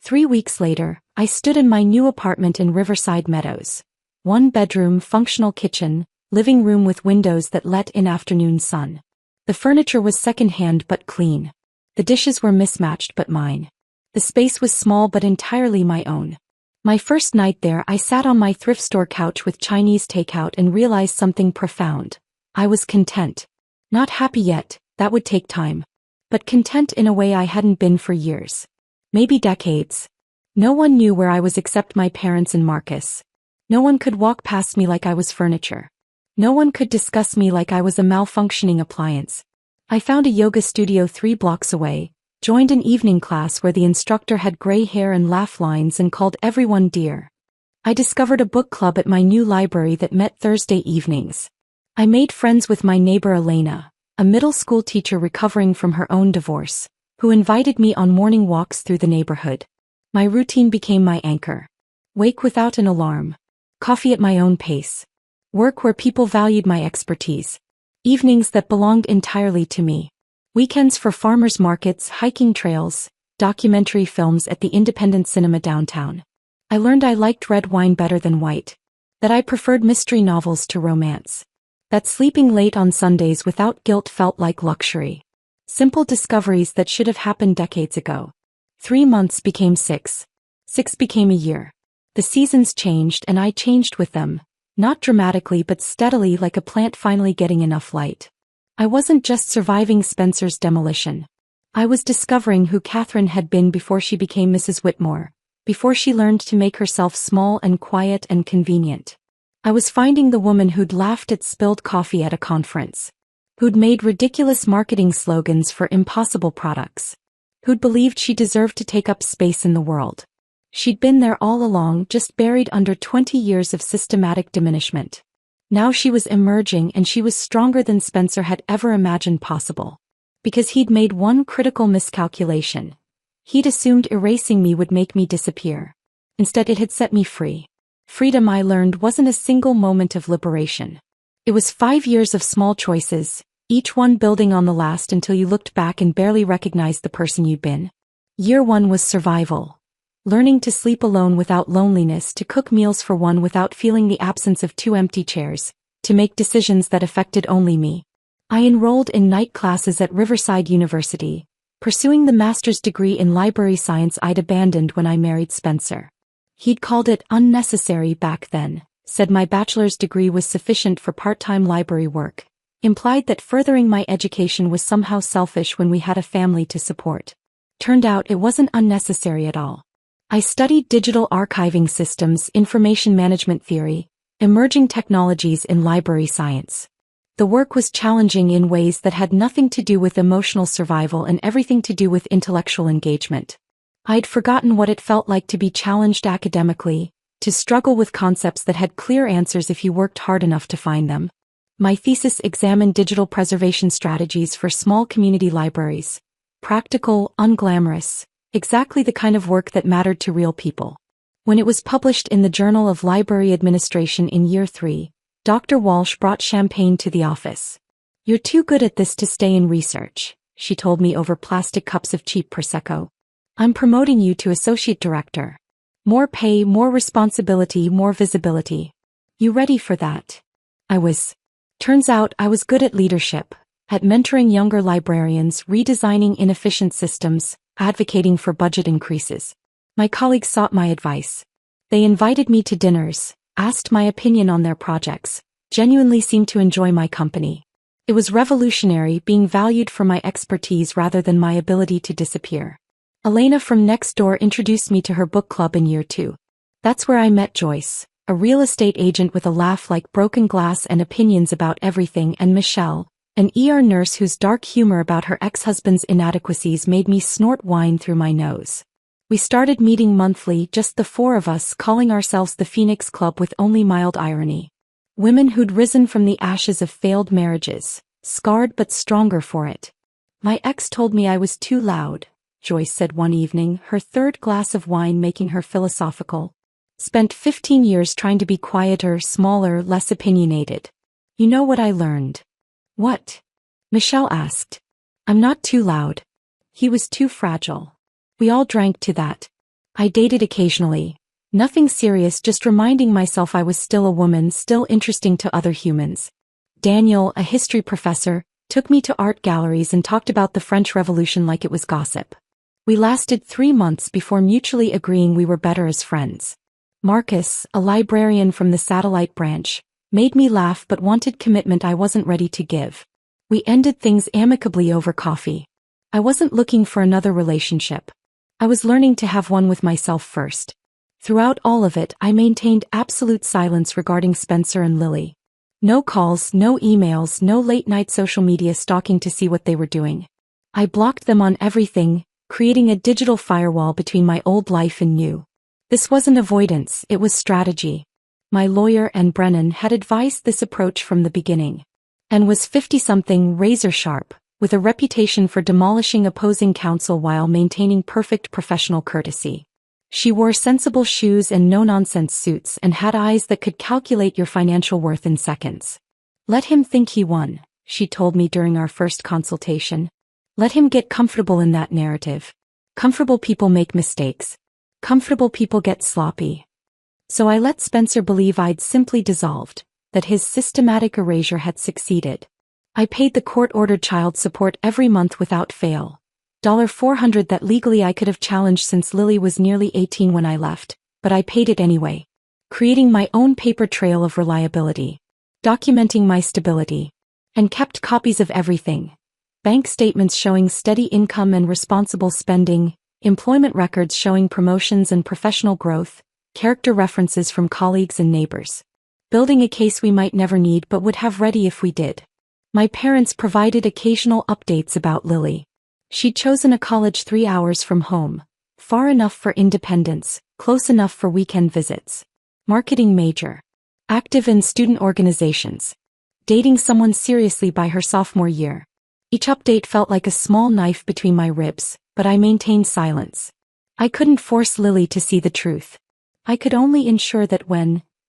3 weeks later, I stood in my new apartment in Riverside Meadows. 1 bedroom, functional kitchen, living room with windows that let in afternoon sun. The furniture was second-hand but clean. The dishes were mismatched but mine. The space was small but entirely my own. My first night there, I sat on my thrift store couch with Chinese takeout and realized something profound. I was content. Not happy yet, that would take time. But content in a way I hadn't been for years. Maybe decades. No one knew where I was except my parents and Marcus. No one could walk past me like I was furniture. No one could discuss me like I was a malfunctioning appliance. I found a yoga studio 3 blocks away, joined an evening class where the instructor had gray hair and laugh lines and called everyone dear. I discovered a book club at my new library that met Thursday evenings. I made friends with my neighbor Elena, a middle school teacher recovering from her own divorce, who invited me on morning walks through the neighborhood. My routine became my anchor. Wake without an alarm. Coffee at my own pace. Work where people valued my expertise. Evenings that belonged entirely to me. Weekends for farmers markets, hiking trails, documentary films at the independent cinema downtown. I learned I liked red wine better than white. That I preferred mystery novels to romance. That sleeping late on Sundays without guilt felt like luxury. Simple discoveries that should have happened decades ago. 3 months became 6. 6 became a year. The seasons changed and I changed with them, not dramatically but steadily, like a plant finally getting enough light. I wasn't just surviving Spencer's demolition. I was discovering who Catherine had been before she became Mrs. Whitmore, before she learned to make herself small and quiet and convenient. I was finding the woman who'd laughed at spilled coffee at a conference. Who'd made ridiculous marketing slogans for impossible products. Who'd believed she deserved to take up space in the world. She'd been there all along, just buried under 20 years of systematic diminishment. Now she was emerging, and she was stronger than Spencer had ever imagined possible. Because he'd made one critical miscalculation. He'd assumed erasing me would make me disappear. Instead, it had set me free. Freedom, I learned, wasn't a single moment of liberation. It was 5 years of small choices, each one building on the last until you looked back and barely recognized the person you'd been. Year 1 was survival. Learning to sleep alone without loneliness, to cook meals for one without feeling the absence of 2 empty chairs, to make decisions that affected only me. I enrolled in night classes at Riverside University, pursuing the master's degree in library science I'd abandoned when I married Spencer. He'd called it unnecessary back then, said my bachelor's degree was sufficient for part-time library work, implied that furthering my education was somehow selfish when we had a family to support. Turned out it wasn't unnecessary at all. I studied digital archiving systems, information management theory, emerging technologies in library science. The work was challenging in ways that had nothing to do with emotional survival and everything to do with intellectual engagement. I'd forgotten what it felt like to be challenged academically, to struggle with concepts that had clear answers if you worked hard enough to find them. My thesis examined digital preservation strategies for small community libraries. Practical, unglamorous, exactly the kind of work that mattered to real people. When it was published in the Journal of Library Administration in year 3, Dr. Walsh brought champagne to the office. "You're too good at this to stay in research," she told me over plastic cups of cheap Prosecco. "I'm promoting you to associate director. More pay, more responsibility, more visibility. You ready for that?" I was. Turns out I was good at leadership, at mentoring younger librarians, redesigning inefficient systems, advocating for budget increases. My colleagues sought my advice. They invited me to dinners, asked my opinion on their projects, genuinely seemed to enjoy my company. It was revolutionary, being valued for my expertise rather than my ability to disappear. Elena from next door introduced me to her book club in year 2. That's where I met Joyce, a real estate agent with a laugh like broken glass and opinions about everything, and Michelle, an ER nurse whose dark humor about her ex-husband's inadequacies made me snort wine through my nose. We started meeting monthly, just the 4 of us, calling ourselves the Phoenix Club with only mild irony. Women who'd risen from the ashes of failed marriages, scarred but stronger for it. "My ex told me I was too loud," Joyce said one evening, her 3rd glass of wine making her philosophical. "Spent 15 years trying to be quieter, smaller, less opinionated. You know what I learned?" "What?" Michelle asked. "I'm not too loud. He was too fragile." We all drank to that. I dated occasionally. Nothing serious, just reminding myself I was still a woman, still interesting to other humans. Daniel, a history professor, took me to art galleries and talked about the French Revolution like it was gossip. We lasted 3 months before mutually agreeing we were better as friends. Marcus, a librarian from the satellite branch, made me laugh but wanted commitment I wasn't ready to give. We ended things amicably over coffee. I wasn't looking for another relationship. I was learning to have one with myself first. Throughout all of it, I maintained absolute silence regarding Spencer and Lily. No calls, no emails, no late-night social media stalking to see what they were doing. I blocked them on everything, creating a digital firewall between my old life and new. This wasn't avoidance, it was strategy. My lawyer and Brennan had advised this approach from the beginning. and was 50-something, razor-sharp, with a reputation for demolishing opposing counsel while maintaining perfect professional courtesy. She wore sensible shoes and no-nonsense suits and had eyes that could calculate your financial worth in seconds. "Let him think he won," she told me during our first consultation. "Let him get comfortable in that narrative. Comfortable people make mistakes. Comfortable people get sloppy." So I let Spencer believe I'd simply dissolved, that his systematic erasure had succeeded. I paid the court-ordered child support every month without fail. $400 that legally I could have challenged since Lily was nearly 18 when I left, but I paid it anyway. Creating my own paper trail of reliability. Documenting my stability. And kept copies of everything. Bank statements showing steady income and responsible spending, employment records showing promotions and professional growth, character references from colleagues and neighbors. Building a case we might never need but would have ready if we did. My parents provided occasional updates about Lily. She'd chosen a college 3 hours from home, far enough for independence, close enough for weekend visits. Marketing major. Active in student organizations. Dating someone seriously by her sophomore year. Each update felt like a small knife between my ribs, but I maintained silence. I couldn't force Lily to see the truth. I could only ensure that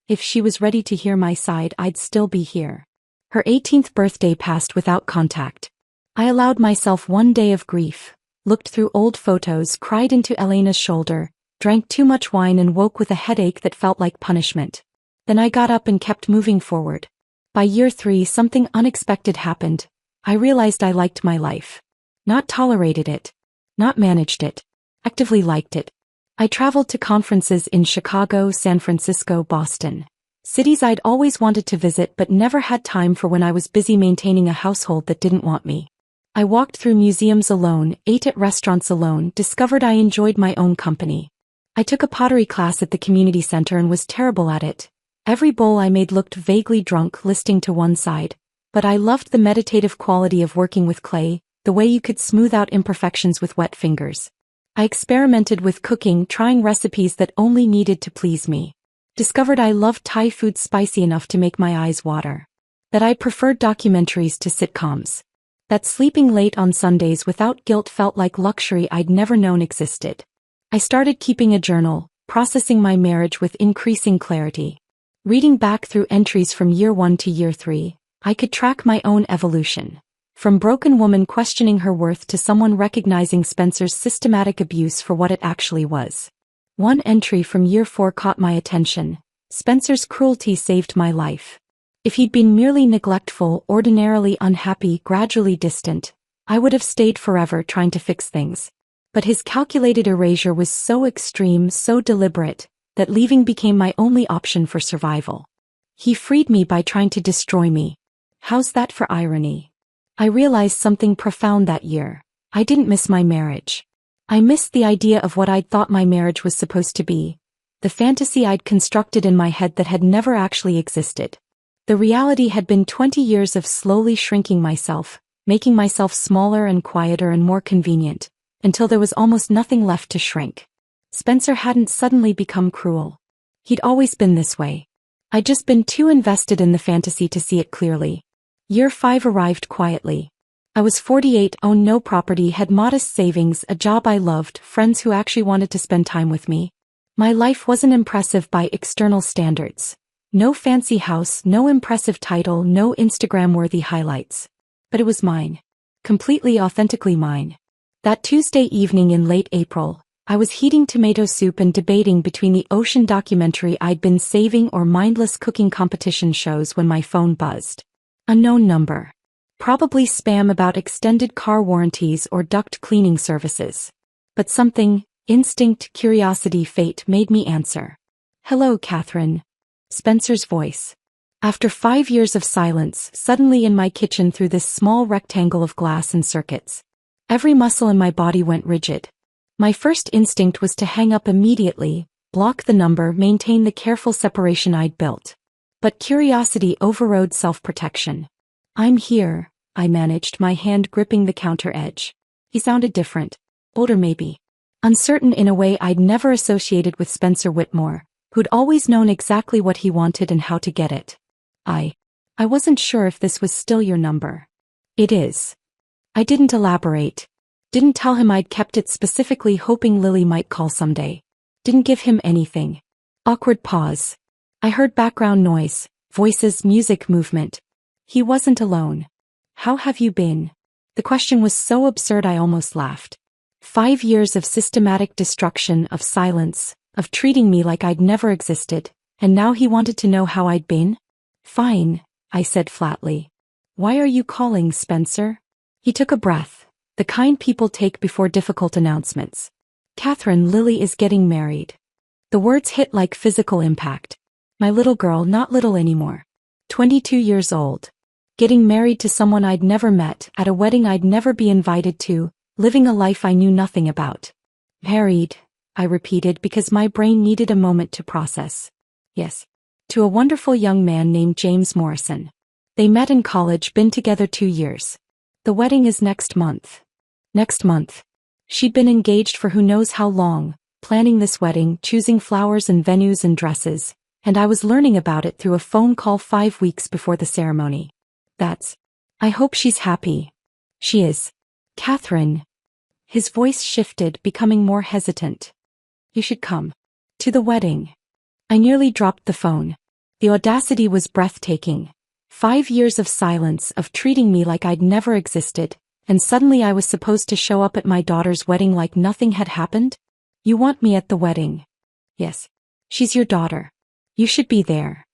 if she was ready to hear my side, I'd still be here. Her 18th birthday passed without contact. I allowed myself one day of grief, looked through old photos, cried into Elena's shoulder, drank too much wine and woke with a headache that felt like punishment. Then I got up and kept moving forward. By year 3, something unexpected happened. I realized I liked my life. Not tolerated it. Not managed it. Actively liked it. I traveled to conferences in Chicago, San Francisco, Boston. Cities I'd always wanted to visit but never had time for when I was busy maintaining a household that didn't want me. I walked through museums alone, ate at restaurants alone, discovered I enjoyed my own company. I took a pottery class at the community center and was terrible at it. Every bowl I made looked vaguely drunk, listing to one side. But I loved the meditative quality of working with clay, the way you could smooth out imperfections with wet fingers. I experimented with cooking, trying recipes that only needed to please me. Discovered I loved Thai food spicy enough to make my eyes water. That I preferred documentaries to sitcoms. That sleeping late on Sundays without guilt felt like luxury I'd never known existed. I started keeping a journal, processing my marriage with increasing clarity. Reading back through entries from year 1 to year 3, I could track my own evolution. From broken woman questioning her worth to someone recognizing Spencer's systematic abuse for what it actually was. One entry from year 4 caught my attention. Spencer's cruelty saved my life. If he'd been merely neglectful, ordinarily unhappy, gradually distant, I would have stayed forever trying to fix things. But his calculated erasure was so extreme, so deliberate, that leaving became my only option for survival. He freed me by trying to destroy me. How's that for irony? I realized something profound that year. I didn't miss my marriage. I missed the idea of what I'd thought my marriage was supposed to be. The fantasy I'd constructed in my head that had never actually existed. The reality had been 20 years of slowly shrinking myself, making myself smaller and quieter and more convenient, until there was almost nothing left to shrink. Spencer hadn't suddenly become cruel. He'd always been this way. I'd just been too invested in the fantasy to see it clearly. Year 5 arrived quietly. I was 48, owned no property, had modest savings, a job I loved, friends who actually wanted to spend time with me. My life wasn't impressive by external standards. No fancy house, no impressive title, no Instagram-worthy highlights. But it was mine. Completely authentically mine. That Tuesday evening in late April, I was heating tomato soup and debating between the ocean documentary I'd been saving or mindless cooking competition shows when my phone buzzed. Unknown number. Probably spam about extended car warranties or duct cleaning services. But something, instinct, curiosity, fate made me answer. "Hello, Catherine." Spencer's voice. After 5 years of silence, suddenly in my kitchen through this small rectangle of glass and circuits. Every muscle in my body went rigid. My first instinct was to hang up immediately, block the number, maintain the careful separation I'd built. But curiosity overrode self-protection. "I'm here," I managed, my hand gripping the counter edge. He sounded different. Older maybe. Uncertain in a way I'd never associated with Spencer Whitmore, who'd always known exactly what he wanted and how to get it. I I wasn't sure if this was still your number. It is. I didn't elaborate. Didn't tell him I'd kept it specifically hoping Lily might call someday. Didn't give him anything. Awkward pause. I heard background noise, voices, music, movement. He wasn't alone. How have you been? The question was so absurd I almost laughed. 5 years of systematic destruction, of silence, of treating me like I'd never existed, and now he wanted to know how I'd been? Fine, I said flatly. Why are you calling, Spencer? He took a breath, the kind people take before difficult announcements. Catherine, Lily is getting married. The words hit like physical impact. My little girl, not little anymore. 22 years old. Getting married to someone I'd never met, at a wedding I'd never be invited to, living a life I knew nothing about. Married, I repeated because my brain needed a moment to process. Yes. To a wonderful young man named James Morrison. They met in college, been together 2 years. The wedding is next month. Next month. She'd been engaged for who knows how long, planning this wedding, choosing flowers and venues and dresses, and I was learning about it through a phone call 5 weeks before the ceremony. I hope she's happy. She is. Catherine. His voice shifted, becoming more hesitant. You should come. To the wedding. I nearly dropped the phone. The audacity was breathtaking. 5 years of silence, of treating me like I'd never existed, and suddenly I was supposed to show up at my daughter's wedding like nothing had happened? You want me at the wedding? Yes. She's your daughter. You should be there.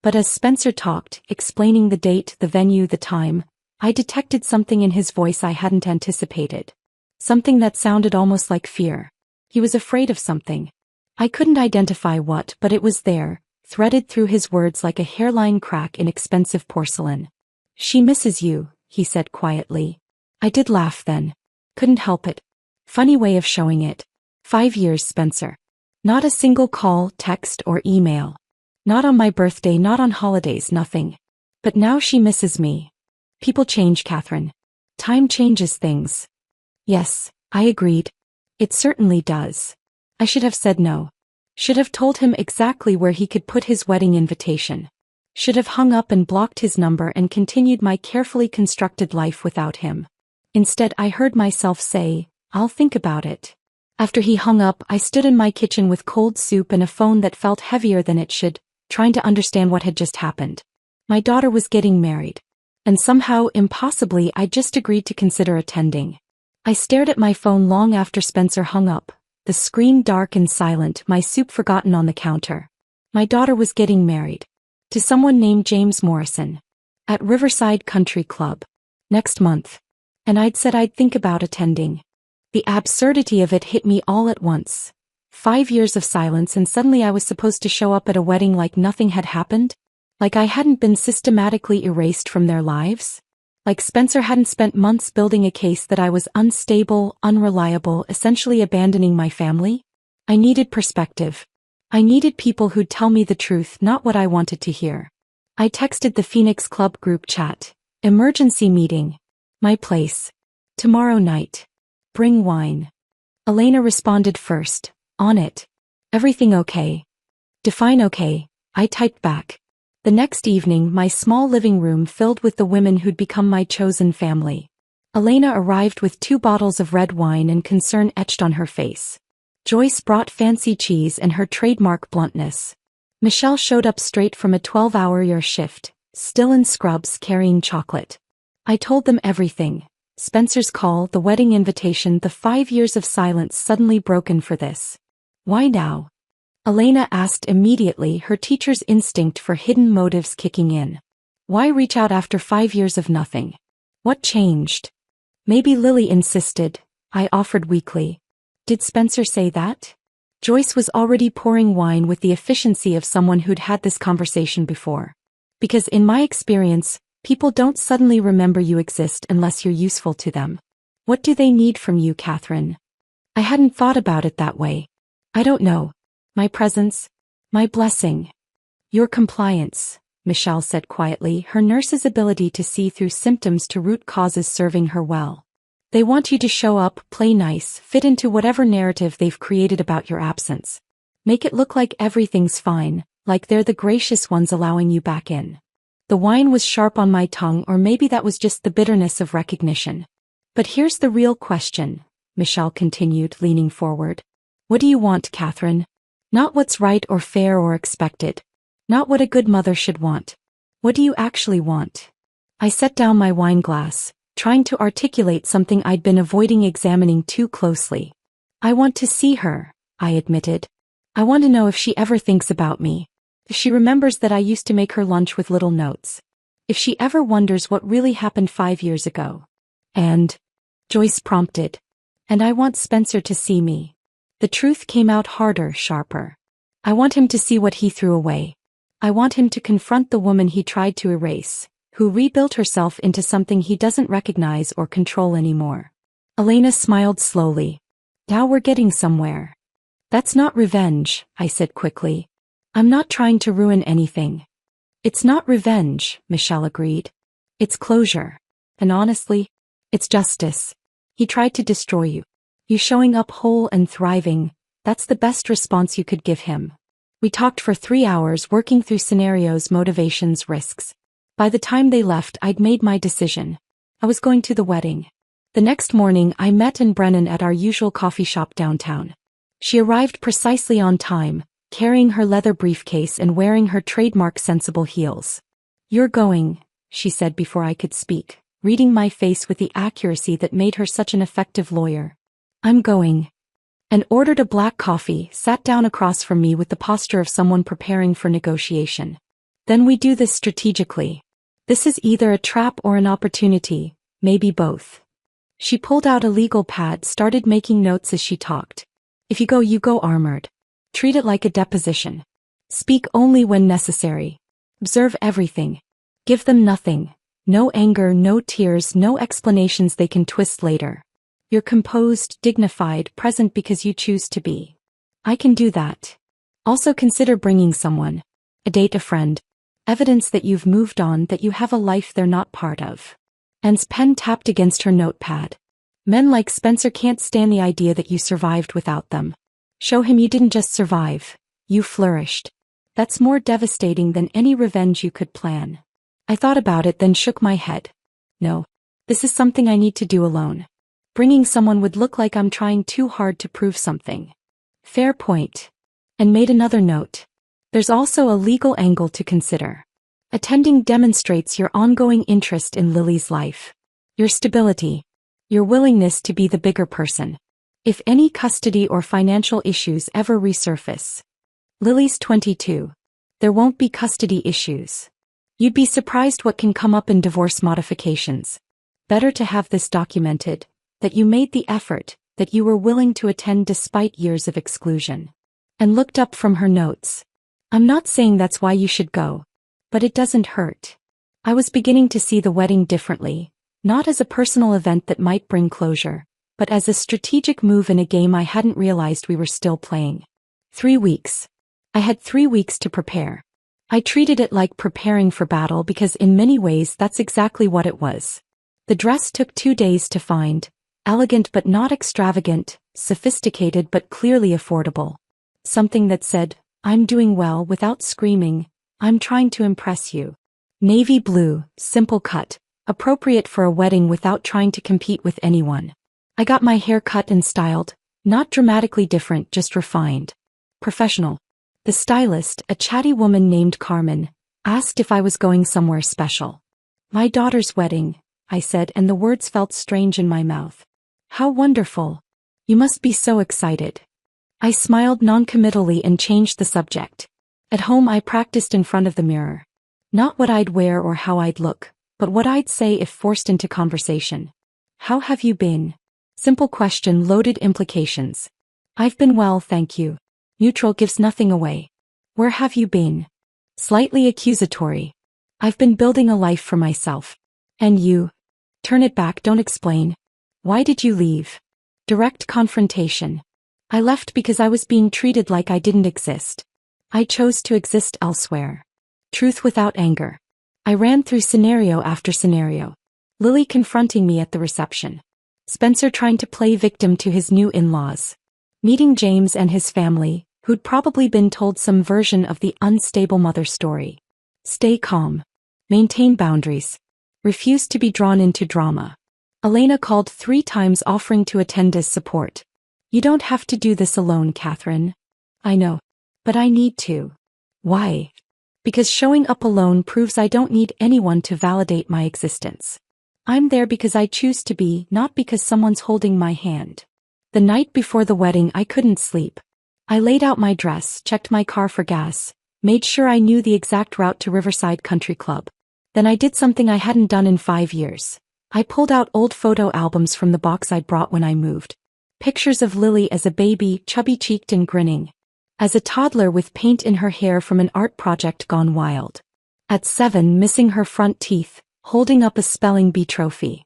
But as Spencer talked, explaining the date, the venue, the time, I detected something in his voice I hadn't anticipated. Something that sounded almost like fear. He was afraid of something. I couldn't identify what, but it was there, threaded through his words like a hairline crack in expensive porcelain. She misses you, he said quietly. I did laugh then. Couldn't help it. Funny way of showing it. 5 years, Spencer. Not a single call, text, or email. Not on my birthday, not on holidays, nothing. But now she misses me. People change, Catherine. Time changes things. Yes, I agreed. It certainly does. I should have said no. Should have told him exactly where he could put his wedding invitation. Should have hung up and blocked his number and continued my carefully constructed life without him. Instead, I heard myself say, I'll think about it. After he hung up, I stood in my kitchen with cold soup and a phone that felt heavier than it should, trying to understand what had just happened. My daughter was getting married. And somehow, impossibly, I just agreed to consider attending. I stared at my phone long after Spencer hung up, the screen dark and silent, my soup forgotten on the counter. My daughter was getting married. To someone named James Morrison. At Riverside Country Club. Next month. And I'd said I'd think about attending. The absurdity of it hit me all at once. 5 years of silence and suddenly I was supposed to show up at a wedding like nothing had happened? Like I hadn't been systematically erased from their lives? Like Spencer hadn't spent months building a case that I was unstable, unreliable, essentially abandoning my family? I needed perspective. I needed people who'd tell me the truth, not what I wanted to hear. I texted the Phoenix Club group chat. Emergency meeting. My place. Tomorrow night. Bring wine. Elena responded first. On it. Everything okay? Define okay, I typed back. The next evening, my small living room filled with the women who'd become my chosen family. Elena arrived with 2 bottles of red wine and concern etched on her face. Joyce brought fancy cheese and her trademark bluntness. Michelle showed up straight from a 12-hour shift, still in scrubs carrying chocolate. I told them everything. Spencer's call, the wedding invitation, the 5 years of silence suddenly broken for this. Why now? Elena asked immediately, her teacher's instinct for hidden motives kicking in. Why reach out after 5 years of nothing? What changed? Maybe Lily insisted, I offered weakly. Did Spencer say that? Joyce was already pouring wine with the efficiency of someone who'd had this conversation before. Because in my experience, people don't suddenly remember you exist unless you're useful to them. What do they need from you, Catherine? I hadn't thought about it that way. I don't know. My presence. My blessing. Your compliance, Michelle said quietly, her nurse's ability to see through symptoms to root causes serving her well. They want you to show up, play nice, fit into whatever narrative they've created about your absence. Make it look like everything's fine, like they're the gracious ones allowing you back in. The wine was sharp on my tongue, or maybe that was just the bitterness of recognition. But here's the real question, Michelle continued, leaning forward. What do you want, Catherine? Not what's right or fair or expected. Not what a good mother should want. What do you actually want? I set down my wine glass, trying to articulate something I'd been avoiding examining too closely. I want to see her, I admitted. I want to know if she ever thinks about me. If she remembers that I used to make her lunch with little notes. If she ever wonders what really happened 5 years ago. And, Joyce prompted. And I want Spencer to see me. The truth came out harder, sharper. I want him to see what he threw away. I want him to confront the woman he tried to erase, who rebuilt herself into something he doesn't recognize or control anymore. Elena smiled slowly. Now we're getting somewhere. That's not revenge, I said quickly. I'm not trying to ruin anything. It's not revenge, Michelle agreed. It's closure. And honestly, it's justice. He tried to destroy you. You showing up whole and thriving, that's the best response you could give him. We talked for 3 hours, working through scenarios, motivations, risks. By the time they left, I'd made my decision. I was going to the wedding. The next morning, I met Brennan at our usual coffee shop downtown. She arrived precisely on time, carrying her leather briefcase and wearing her trademark sensible heels. You're going, she said before I could speak, reading my face with the accuracy that made her such an effective lawyer. I'm going. And ordered a black coffee, sat down across from me with the posture of someone preparing for negotiation. Then we do this strategically. This is either a trap or an opportunity, maybe both. She pulled out a legal pad, started making notes as she talked. If you go armored. Treat it like a deposition. Speak only when necessary. Observe everything. Give them nothing. No anger, no tears, no explanations they can twist later. You're composed, dignified, present because you choose to be. I can do that. Also consider bringing someone. A date, a friend. Evidence that you've moved on, that you have a life they're not part of. Anne's pen tapped against her notepad. Men like Spencer can't stand the idea that you survived without them. Show him you didn't just survive, you flourished. That's more devastating than any revenge you could plan. I thought about it, then shook my head. No. This is something I need to do alone. Bringing someone would look like I'm trying too hard to prove something. Fair point. And made another note. There's also a legal angle to consider. Attending demonstrates your ongoing interest in Lily's life. Your stability. Your willingness to be the bigger person. If any custody or financial issues ever resurface. Lily's 22. There won't be custody issues. You'd be surprised what can come up in divorce modifications. Better to have this documented, that you made the effort, that you were willing to attend despite years of exclusion. And looked up from her notes. I'm not saying that's why you should go. But it doesn't hurt. I was beginning to see the wedding differently, not as a personal event that might bring closure, but as a strategic move in a game I hadn't realized we were still playing. 3 weeks. I had 3 weeks to prepare. I treated it like preparing for battle because in many ways that's exactly what it was. The dress took 2 days to find, elegant but not extravagant, sophisticated but clearly affordable. Something that said, I'm doing well without screaming, I'm trying to impress you. Navy blue, simple cut, appropriate for a wedding without trying to compete with anyone. I got my hair cut and styled, not dramatically different, just refined. Professional. The stylist, a chatty woman named Carmen, asked if I was going somewhere special. My daughter's wedding, I said, and the words felt strange in my mouth. How wonderful. You must be so excited. I smiled noncommittally and changed the subject. At home I practiced in front of the mirror. Not what I'd wear or how I'd look, but what I'd say if forced into conversation. How have you been? Simple question, loaded implications. I've been well, thank you. Neutral gives nothing away. Where have you been? Slightly accusatory. I've been building a life for myself. And you? Turn it back, don't explain. Why did you leave? Direct confrontation. I left because I was being treated like I didn't exist. I chose to exist elsewhere. Truth without anger. I ran through scenario after scenario. Lily confronting me at the reception. Spencer trying to play victim to his new in-laws. Meeting James and his family, who'd probably been told some version of the unstable mother story. Stay calm. Maintain boundaries. Refuse to be drawn into drama. Elena called 3 times offering to attend as support. You don't have to do this alone, Catherine. I know. But I need to. Why? Because showing up alone proves I don't need anyone to validate my existence. I'm there because I choose to be, not because someone's holding my hand. The night before the wedding I couldn't sleep. I laid out my dress, checked my car for gas, made sure I knew the exact route to Riverside Country Club. Then I did something I hadn't done in 5 years. I pulled out old photo albums from the box I'd brought when I moved. Pictures of Lily as a baby, chubby-cheeked and grinning. As a toddler with paint in her hair from an art project gone wild. At 7, missing her front teeth, holding up a spelling bee trophy.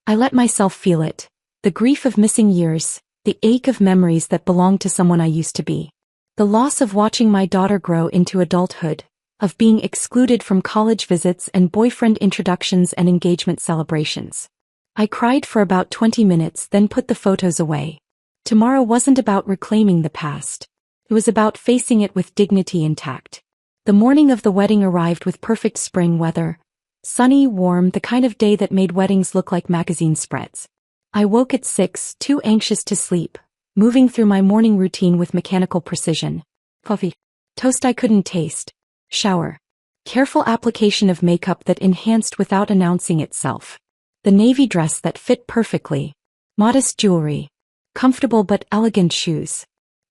I let myself feel it. The grief of missing years, the ache of memories that belonged to someone I used to be. The loss of watching my daughter grow into adulthood, of being excluded from college visits and boyfriend introductions and engagement celebrations. I cried for about 20 minutes, then put the photos away. Tomorrow wasn't about reclaiming the past. It was about facing it with dignity intact. The morning of the wedding arrived with perfect spring weather. Sunny, warm, the kind of day that made weddings look like magazine spreads. I woke at 6, too anxious to sleep, moving through my morning routine with mechanical precision. Coffee. Toast I couldn't taste. Shower. Careful application of makeup that enhanced without announcing itself. The navy dress that fit perfectly. Modest jewelry. Comfortable but elegant shoes.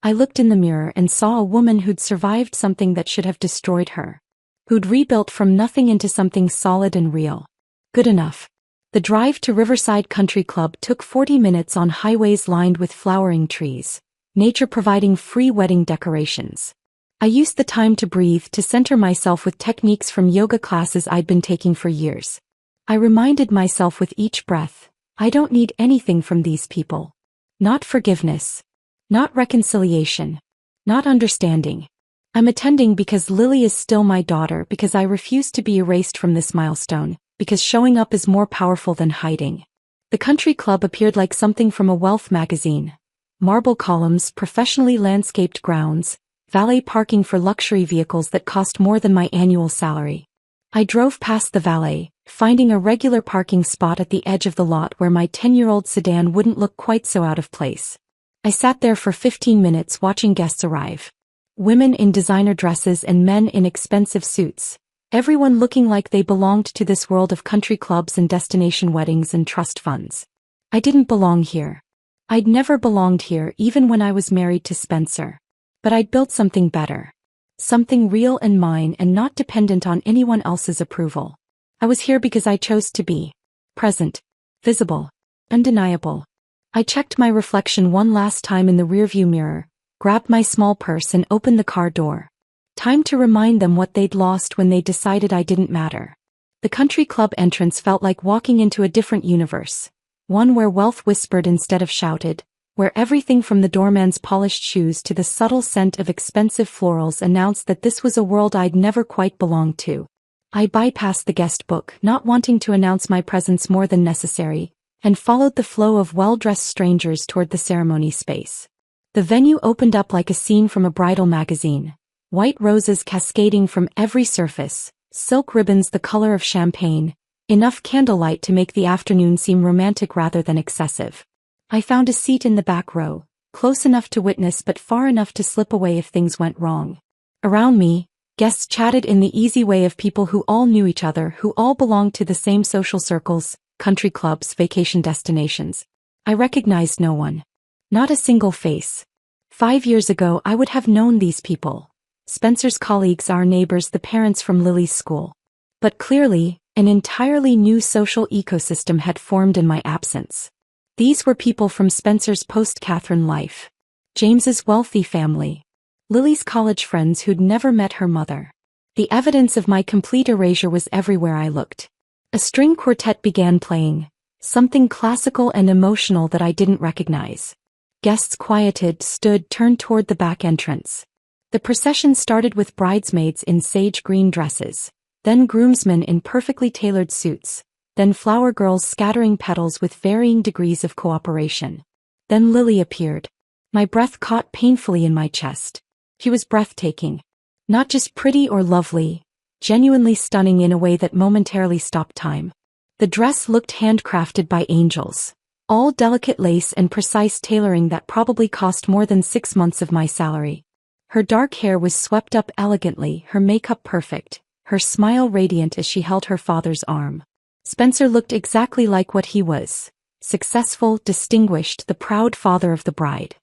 I looked in the mirror and saw a woman who'd survived something that should have destroyed her. Who'd rebuilt from nothing into something solid and real. Good enough. The drive to Riverside Country Club took 40 minutes on highways lined with flowering trees. Nature providing free wedding decorations. I used the time to breathe, to center myself with techniques from yoga classes I'd been taking for years. I reminded myself with each breath, I don't need anything from these people. Not forgiveness. Not reconciliation. Not understanding. I'm attending because Lily is still my daughter, because I refuse to be erased from this milestone, because showing up is more powerful than hiding. The country club appeared like something from a wealth magazine. Marble columns, professionally landscaped grounds, valet parking for luxury vehicles that cost more than my annual salary. I drove past the valet, finding a regular parking spot at the edge of the lot where my 10-year-old sedan wouldn't look quite so out of place. I sat there for 15 minutes watching guests arrive. Women in designer dresses and men in expensive suits. Everyone looking like they belonged to this world of country clubs and destination weddings and trust funds. I didn't belong here. I'd never belonged here even when I was married to Spencer. But I'd built something better. Something real and mine and not dependent on anyone else's approval. I was here because I chose to be. Present. Visible. Undeniable. I checked my reflection one last time in the rearview mirror, grabbed my small purse and opened the car door. Time to remind them what they'd lost when they decided I didn't matter. The country club entrance felt like walking into a different universe. One where wealth whispered instead of shouted. Where everything from the doorman's polished shoes to the subtle scent of expensive florals announced that this was a world I'd never quite belonged to. I bypassed the guest book, not wanting to announce my presence more than necessary, and followed the flow of well-dressed strangers toward the ceremony space. The venue opened up like a scene from a bridal magazine. White roses cascading from every surface, silk ribbons the color of champagne, enough candlelight to make the afternoon seem romantic rather than excessive. I found a seat in the back row, close enough to witness but far enough to slip away if things went wrong. Around me, guests chatted in the easy way of people who all knew each other, who all belonged to the same social circles, country clubs, vacation destinations. I recognized no one. Not a single face. 5 years ago I would have known these people. Spencer's colleagues, our neighbors, the parents from Lily's school. But clearly, an entirely new social ecosystem had formed in my absence. These were people from Spencer's post-Catherine life. James's wealthy family. Lily's college friends who'd never met her mother. The evidence of my complete erasure was everywhere I looked. A string quartet began playing, something classical and emotional that I didn't recognize. Guests quieted, stood, turned toward the back entrance. The procession started with bridesmaids in sage green dresses, then groomsmen in perfectly tailored suits. Then flower girls scattering petals with varying degrees of cooperation. Then Lily appeared. My breath caught painfully in my chest. She was breathtaking. Not just pretty or lovely, genuinely stunning in a way that momentarily stopped time. The dress looked handcrafted by angels. All delicate lace and precise tailoring that probably cost more than 6 months of my salary. Her dark hair was swept up elegantly, her makeup perfect, her smile radiant as she held her father's arm. Spencer looked exactly like what he was. Successful, distinguished, the proud father of the bride.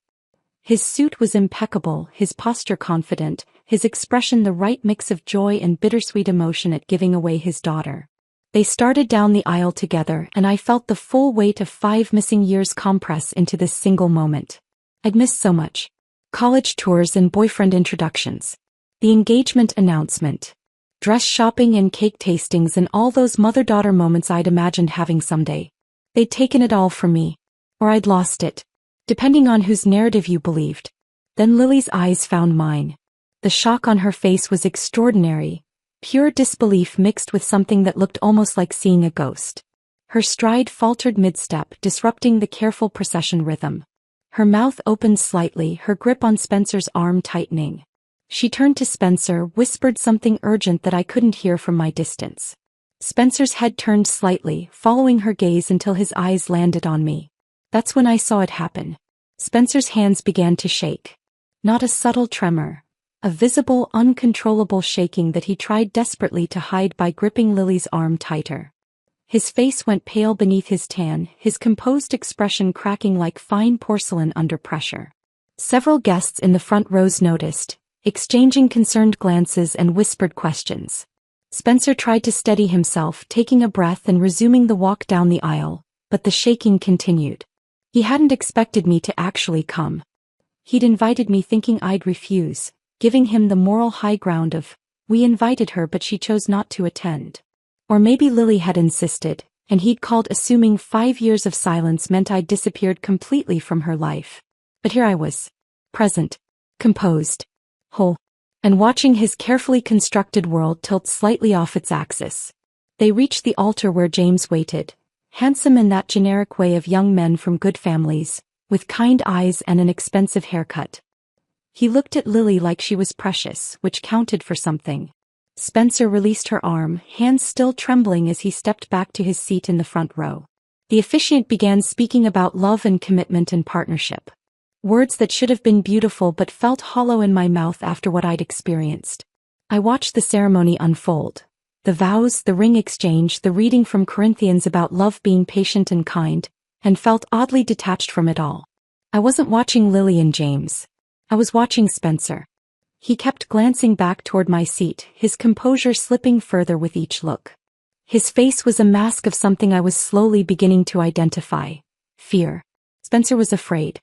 His suit was impeccable, his posture confident, his expression the right mix of joy and bittersweet emotion at giving away his daughter. They started down the aisle together, and I felt the full weight of 5 missing years compress into this single moment. I'd missed so much. College tours and boyfriend introductions. The engagement announcement. Dress shopping and cake tastings and all those mother-daughter moments I'd imagined having someday. They'd taken it all from me. Or I'd lost it. Depending on whose narrative you believed. Then Lily's eyes found mine. The shock on her face was extraordinary. Pure disbelief mixed with something that looked almost like seeing a ghost. Her stride faltered mid-step, disrupting the careful procession rhythm. Her mouth opened slightly, her grip on Spencer's arm tightening. She turned to Spencer, whispered something urgent that I couldn't hear from my distance. Spencer's head turned slightly, following her gaze until his eyes landed on me. That's when I saw it happen. Spencer's hands began to shake. Not a subtle tremor. A visible, uncontrollable shaking that he tried desperately to hide by gripping Lily's arm tighter. His face went pale beneath his tan, his composed expression cracking like fine porcelain under pressure. Several guests in the front rows noticed, exchanging concerned glances and whispered questions. Spencer tried to steady himself, taking a breath and resuming the walk down the aisle, but the shaking continued. He hadn't expected me to actually come. He'd invited me thinking I'd refuse, giving him the moral high ground of, we invited her but she chose not to attend. Or maybe Lily had insisted, and he'd called assuming 5 years of silence meant I'd disappeared completely from her life. But here I was. Present. Composed. Whole. And watching his carefully constructed world tilt slightly off its axis. They reached the altar where James waited, handsome in that generic way of young men from good families, with kind eyes and an expensive haircut. He looked at Lily like she was precious, which counted for something. Spencer released her arm, hands still trembling as he stepped back to his seat in the front row. The officiant began speaking about love and commitment and partnership. Words that should have been beautiful but felt hollow in my mouth after what I'd experienced. I watched the ceremony unfold. The vows, the ring exchange, the reading from Corinthians about love being patient and kind, and felt oddly detached from it all. I wasn't watching Lily and James. I was watching Spencer. He kept glancing back toward my seat, his composure slipping further with each look. His face was a mask of something I was slowly beginning to identify. Fear. Spencer was afraid.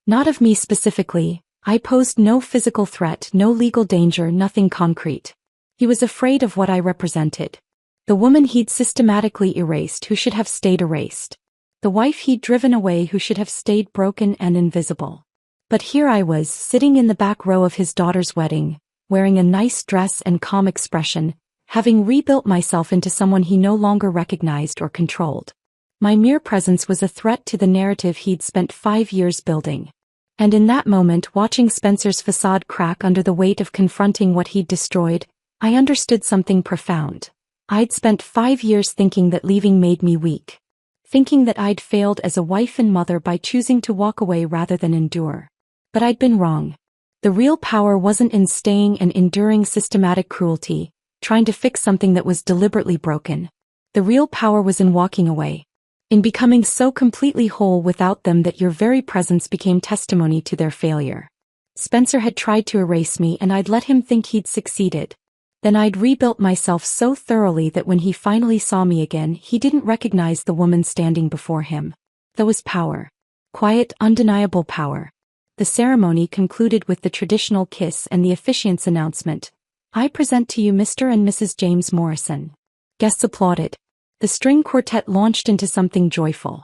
Not of me specifically. I posed no physical threat, no legal danger, nothing concrete. He was afraid of what I represented. The woman he'd systematically erased who should have stayed erased. The wife he'd driven away who should have stayed broken and invisible. But here I was, sitting in the back row of his daughter's wedding, wearing a nice dress and calm expression, having rebuilt myself into someone he no longer recognized or controlled. My mere presence was a threat to the narrative he'd spent 5 years building. And in that moment, watching Spencer's facade crack under the weight of confronting what he'd destroyed, I understood something profound. I'd spent 5 years thinking that leaving made me weak. Thinking that I'd failed as a wife and mother by choosing to walk away rather than endure. But I'd been wrong. The real power wasn't in staying and enduring systematic cruelty, trying to fix something that was deliberately broken. The real power was in walking away. In becoming so completely whole without them that your very presence became testimony to their failure. Spencer had tried to erase me and I'd let him think he'd succeeded. Then I'd rebuilt myself so thoroughly that when he finally saw me again, he didn't recognize the woman standing before him. That was power. Quiet, undeniable power. The ceremony concluded with the traditional kiss and the officiant's announcement. I present to you Mr. and Mrs. James Morrison. Guests applauded. The string quartet launched into something joyful.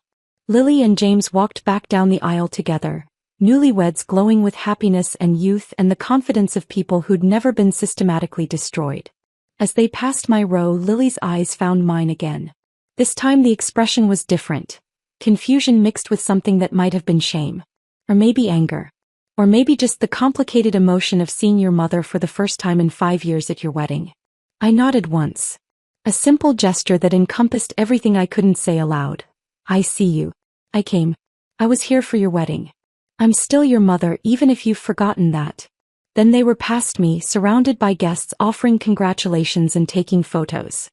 Lily and James walked back down the aisle together, newlyweds glowing with happiness and youth and the confidence of people who'd never been systematically destroyed. As they passed my row, Lily's eyes found mine again. This time the expression was different. Confusion mixed with something that might have been shame. Or maybe anger. Or maybe just the complicated emotion of seeing your mother for the first time in 5 years at your wedding. I nodded once. A simple gesture that encompassed everything I couldn't say aloud. I see you. I came. I was here for your wedding. I'm still your mother even if you've forgotten that. Then they were past me, surrounded by guests offering congratulations and taking photos.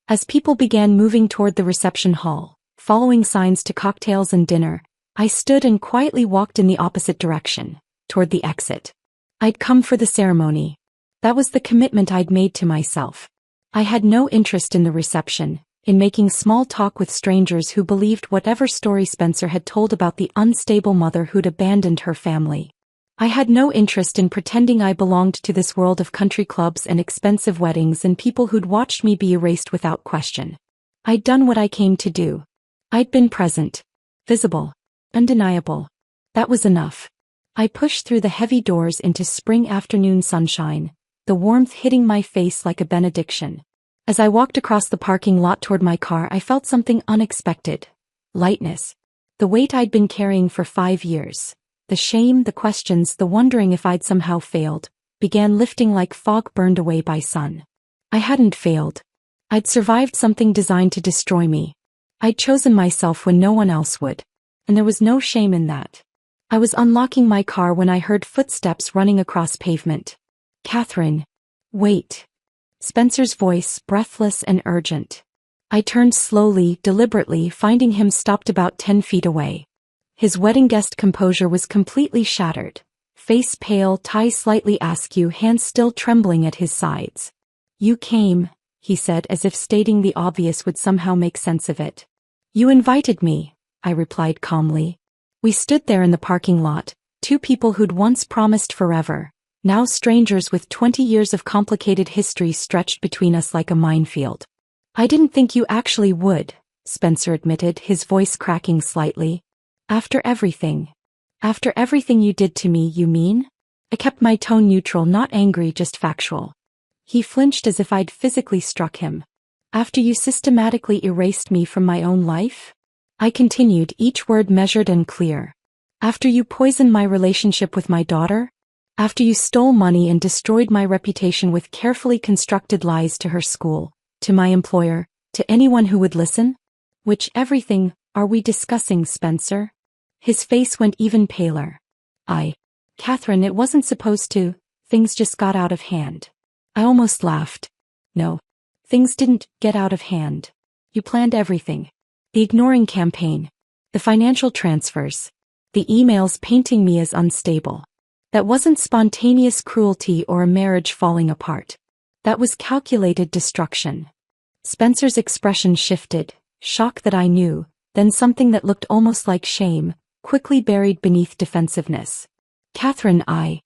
As people began moving toward the reception hall, following signs to cocktails and dinner, I stood and quietly walked in the opposite direction, toward the exit. I'd come for the ceremony. That was the commitment I'd made to myself. I had no interest in the reception, in making small talk with strangers who believed whatever story Spencer had told about the unstable mother who'd abandoned her family. I had no interest in pretending I belonged to this world of country clubs and expensive weddings and people who'd watched me be erased without question. I'd done what I came to do. I'd been present. Visible. Undeniable. That was enough. I pushed through the heavy doors into spring afternoon sunshine, the warmth hitting my face like a benediction. As I walked across the parking lot toward my car, I felt something unexpected. Lightness. The weight I'd been carrying for 5 years. The shame, the questions, the wondering if I'd somehow failed, began lifting like fog burned away by sun. I hadn't failed. I'd survived something designed to destroy me. I'd chosen myself when no one else would. And there was no shame in that. I was unlocking my car when I heard footsteps running across pavement. Catherine. Wait. Spencer's voice, breathless and urgent. I turned slowly, deliberately, finding him stopped about 10 feet away. His wedding guest composure was completely shattered. Face pale, tie slightly askew, hands still trembling at his sides. You came, he said, as if stating the obvious would somehow make sense of it. You invited me, I replied calmly. We stood there in the parking lot, two people who'd once promised forever, now strangers with 20 years of complicated history stretched between us like a minefield. I didn't think you actually would, Spencer admitted, his voice cracking slightly. After everything you did to me, you mean? I kept my tone neutral, not angry, just factual. He flinched as if I'd physically struck him. After you systematically erased me from my own life? I continued, each word measured and clear. After you poisoned my relationship with my daughter? After you stole money and destroyed my reputation with carefully constructed lies to her school, to my employer, to anyone who would listen? Which everything are we discussing, Spencer? His face went even paler. Catherine, it wasn't supposed to, things just got out of hand. I almost laughed. No. Things didn't get out of hand. You planned everything. The ignoring campaign. The financial transfers. The emails painting me as unstable. That wasn't spontaneous cruelty or a marriage falling apart. That was calculated destruction. Spencer's expression shifted, shock that I knew, then something that looked almost like shame, quickly buried beneath defensiveness. Catherine, I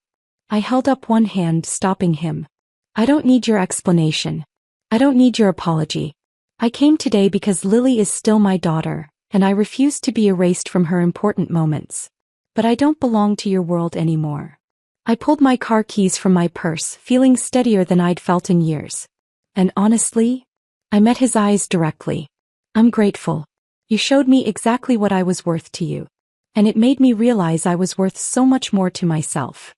held up one hand, stopping him. I don't need your explanation. I don't need your apology. I came today because Lily is still my daughter, and I refuse to be erased from her important moments. But I don't belong to your world anymore. I pulled my car keys from my purse, feeling steadier than I'd felt in years. And honestly, I met his eyes directly. I'm grateful. You showed me exactly what I was worth to you. And it made me realize I was worth so much more to myself.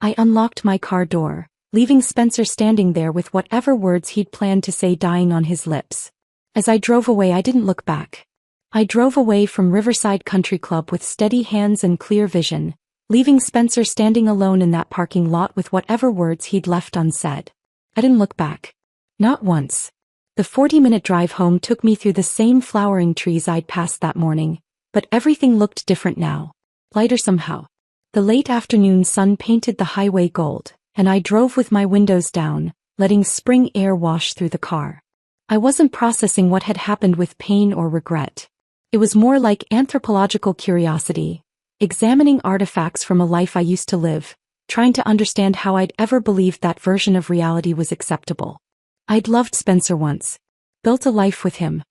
I unlocked my car door, leaving Spencer standing there with whatever words he'd planned to say dying on his lips. As I drove away, I didn't look back. I drove away from Riverside Country Club with steady hands and clear vision, leaving Spencer standing alone in that parking lot with whatever words he'd left unsaid. I didn't look back. Not once. The 40-minute drive home took me through the same flowering trees I'd passed that morning, but everything looked different now. Lighter somehow. The late afternoon sun painted the highway gold, and I drove with my windows down, letting spring air wash through the car. I wasn't processing what had happened with pain or regret. It was more like anthropological curiosity, examining artifacts from a life I used to live, trying to understand how I'd ever believed that version of reality was acceptable. I'd loved Spencer once, built a life with him,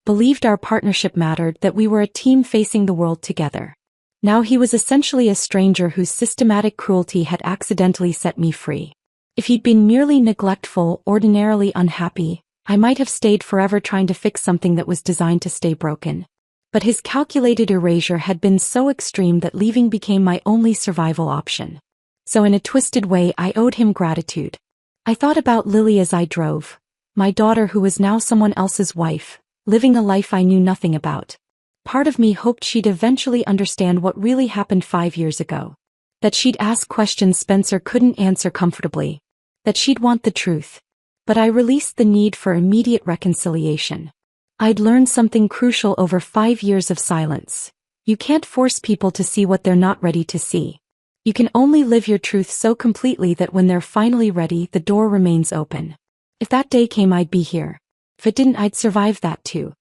believed our partnership mattered, that we were a team facing the world together. Now he was essentially a stranger whose systematic cruelty had accidentally set me free. If he'd been merely neglectful, ordinarily unhappy, I might have stayed forever trying to fix something that was designed to stay broken. But his calculated erasure had been so extreme that leaving became my only survival option. So in a twisted way, I owed him gratitude. I thought about Lily as I drove, My daughter who was now someone else's wife, living a life I knew nothing about. Part of me hoped she'd eventually understand what really happened 5 years ago. That she'd ask questions Spencer couldn't answer comfortably. That she'd want the truth. But I released the need for immediate reconciliation. I'd learned something crucial over 5 years of silence. You can't force people to see what they're not ready to see. You can only live your truth so completely that when they're finally ready, the door remains open. If that day came, I'd be here. If it didn't, I'd survive that too.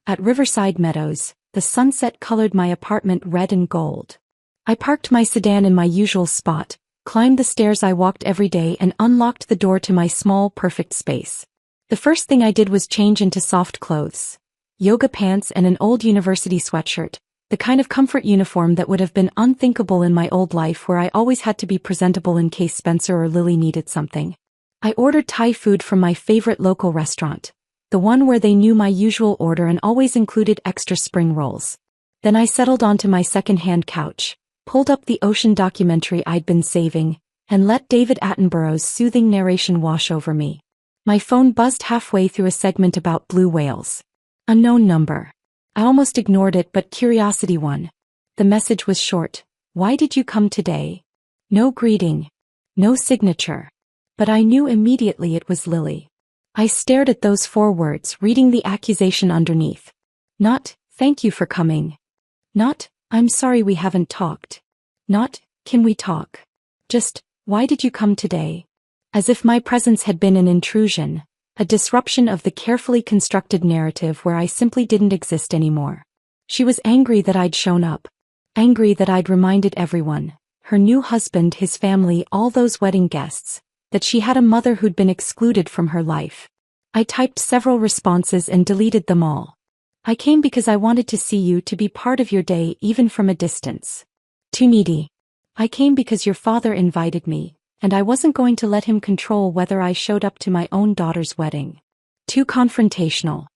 At Riverside Meadows, the sunset colored my apartment red and gold. I parked my sedan in my usual spot, climbed the stairs I walked every day, and unlocked the door to my small, perfect space. The first thing I did was change into soft clothes. Yoga pants and an old university sweatshirt, the kind of comfort uniform that would have been unthinkable in my old life where I always had to be presentable in case Spencer or Lily needed something. I ordered Thai food from my favorite local restaurant, the one where they knew my usual order and always included extra spring rolls. Then I settled onto my second-hand couch, pulled up the ocean documentary I'd been saving, and let David Attenborough's soothing narration wash over me. My phone buzzed halfway through a segment about blue whales. Unknown number. I almost ignored it, but curiosity won. The message was short. Why did you come today? No greeting. No signature. But I knew immediately it was Lily. I stared at those 4 words, reading the accusation underneath. Not, thank you for coming. Not, I'm sorry we haven't talked. Not, can we talk? Just, why did you come today? As if my presence had been an intrusion, a disruption of the carefully constructed narrative where I simply didn't exist anymore. She was angry that I'd shown up. Angry that I'd reminded everyone, her new husband, his family, all those wedding guests, that she had a mother who'd been excluded from her life. I typed several responses and deleted them all. I came because I wanted to see you, to be part of your day even from a distance. Too needy. I came because your father invited me, and I wasn't going to let him control whether I showed up to my own daughter's wedding. Too confrontational.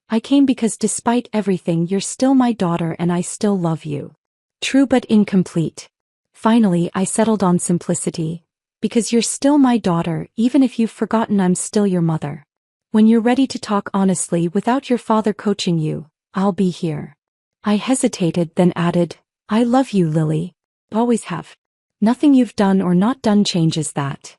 I came because despite everything you're still my daughter and I still love you. True but incomplete. Finally, I settled on simplicity. Because you're still my daughter, even if you've forgotten I'm still your mother. When you're ready to talk honestly without your father coaching you, I'll be here. I hesitated, then added, I love you, Lily. Always have. Nothing you've done or not done changes that.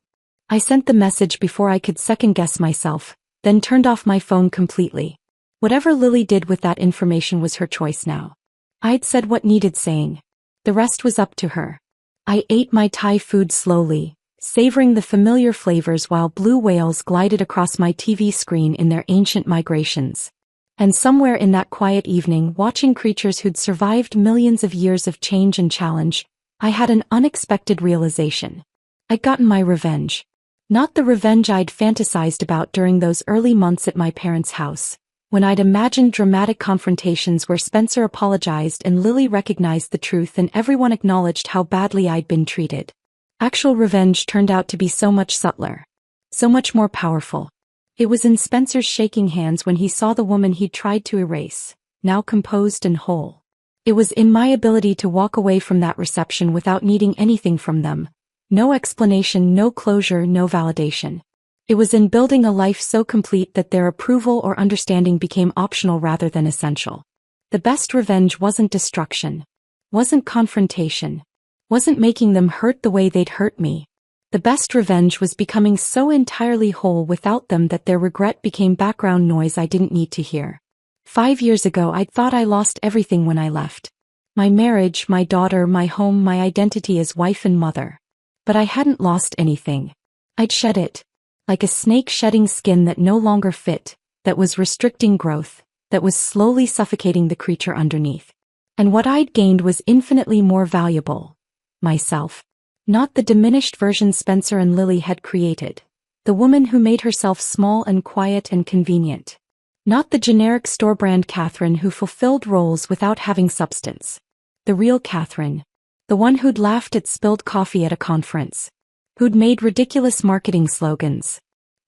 I sent the message before I could second-guess myself, then turned off my phone completely. Whatever Lily did with that information was her choice now. I'd said what needed saying. The rest was up to her. I ate my Thai food slowly, savoring the familiar flavors while blue whales glided across my TV screen in their ancient migrations. And somewhere in that quiet evening, watching creatures who'd survived millions of years of change and challenge, I had an unexpected realization. I'd gotten my revenge. Not the revenge I'd fantasized about during those early months at my parents' house, when I'd imagined dramatic confrontations where Spencer apologized and Lily recognized the truth and everyone acknowledged how badly I'd been treated. Actual revenge turned out to be so much subtler. So much more powerful. It was in Spencer's shaking hands when he saw the woman he'd tried to erase, now composed and whole. It was in my ability to walk away from that reception without needing anything from them. No explanation, no closure, no validation. It was in building a life so complete that their approval or understanding became optional rather than essential. The best revenge wasn't destruction. Wasn't confrontation. Wasn't making them hurt the way they'd hurt me. The best revenge was becoming so entirely whole without them that their regret became background noise I didn't need to hear. 5 years ago I'd thought I lost everything when I left. My marriage, my daughter, my home, my identity as wife and mother. But I hadn't lost anything. I'd shed it. Like a snake shedding skin that no longer fit, that was restricting growth, that was slowly suffocating the creature underneath. And what I'd gained was infinitely more valuable. Myself. Not the diminished version Spencer and Lily had created. The woman who made herself small and quiet and convenient. Not the generic store-brand Catherine who fulfilled roles without having substance. The real Catherine. The one who'd laughed at spilled coffee at a conference. Who'd made ridiculous marketing slogans.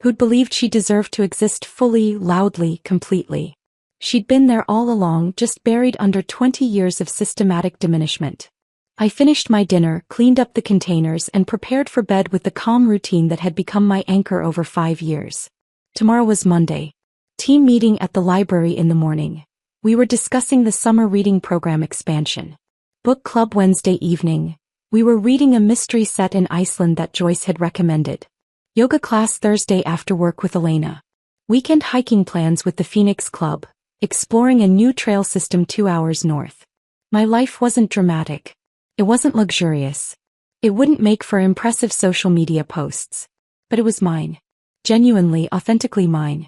Who'd believed she deserved to exist fully, loudly, completely. She'd been there all along, just buried under 20 years of systematic diminishment. I finished my dinner, cleaned up the containers, and prepared for bed with the calm routine that had become my anchor over 5 years. Tomorrow was Monday. Team meeting at the library in the morning. We were discussing the summer reading program expansion. Book club Wednesday evening. We were reading a mystery set in Iceland that Joyce had recommended. Yoga class Thursday after work with Elena. Weekend hiking plans with the Phoenix Club, exploring a new trail system 2 hours north. My life wasn't dramatic. It wasn't luxurious. It wouldn't make for impressive social media posts. But it was mine. Genuinely, authentically mine.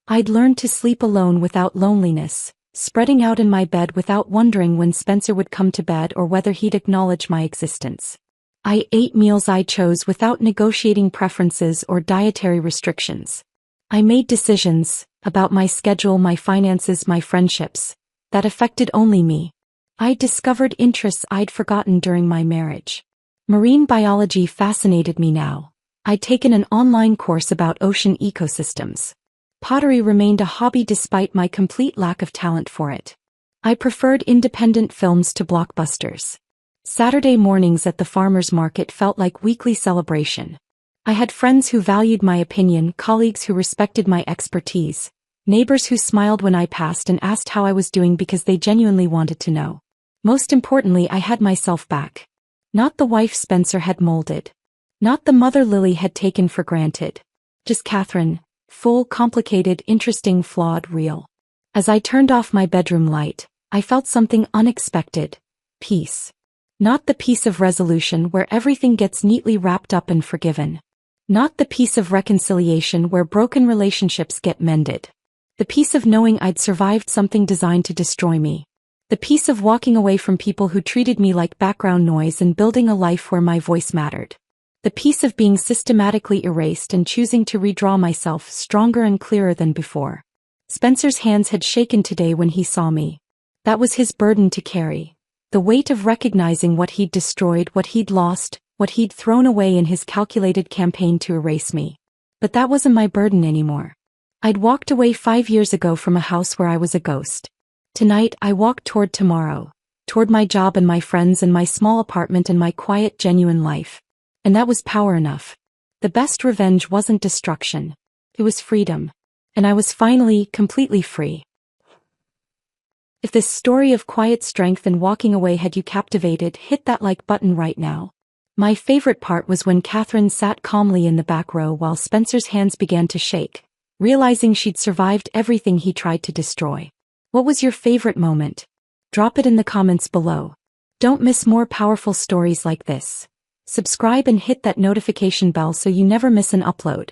I'd learned to sleep alone without loneliness, spreading out in my bed without wondering when Spencer would come to bed or whether he'd acknowledge my existence. I ate meals I chose without negotiating preferences or dietary restrictions. I made decisions about my schedule, my finances, my friendships that affected only me. I discovered interests I'd forgotten during my marriage. Marine biology fascinated me now. I'd taken an online course about ocean ecosystems. Pottery remained a hobby despite my complete lack of talent for it. I preferred independent films to blockbusters. Saturday mornings at the farmer's market felt like weekly celebration. I had friends who valued my opinion, colleagues who respected my expertise, neighbors who smiled when I passed and asked how I was doing because they genuinely wanted to know. Most importantly, I had myself back. Not the wife Spencer had molded. Not the mother Lily had taken for granted. Just Catherine, full, complicated, interesting, flawed, real. As I turned off my bedroom light, I felt something unexpected. Peace. Not the peace of resolution where everything gets neatly wrapped up and forgiven. Not the peace of reconciliation where broken relationships get mended. The peace of knowing I'd survived something designed to destroy me. The peace of walking away from people who treated me like background noise and building a life where my voice mattered. The peace of being systematically erased and choosing to redraw myself stronger and clearer than before. Spencer's hands had shaken today when he saw me. That was his burden to carry. The weight of recognizing what he'd destroyed, what he'd lost, what he'd thrown away in his calculated campaign to erase me. But that wasn't my burden anymore. I'd walked away 5 years ago from a house where I was a ghost. Tonight I walked toward tomorrow, toward my job and my friends and my small apartment and my quiet, genuine life. And that was power enough. The best revenge wasn't destruction. It was freedom. And I was finally, completely free. If this story of quiet strength and walking away had you captivated, hit that like button right now. My favorite part was when Catherine sat calmly in the back row while Spencer's hands began to shake, realizing she'd survived everything he tried to destroy. What was your favorite moment? Drop it in the comments below. Don't miss more powerful stories like this. Subscribe and hit that notification bell so you never miss an upload.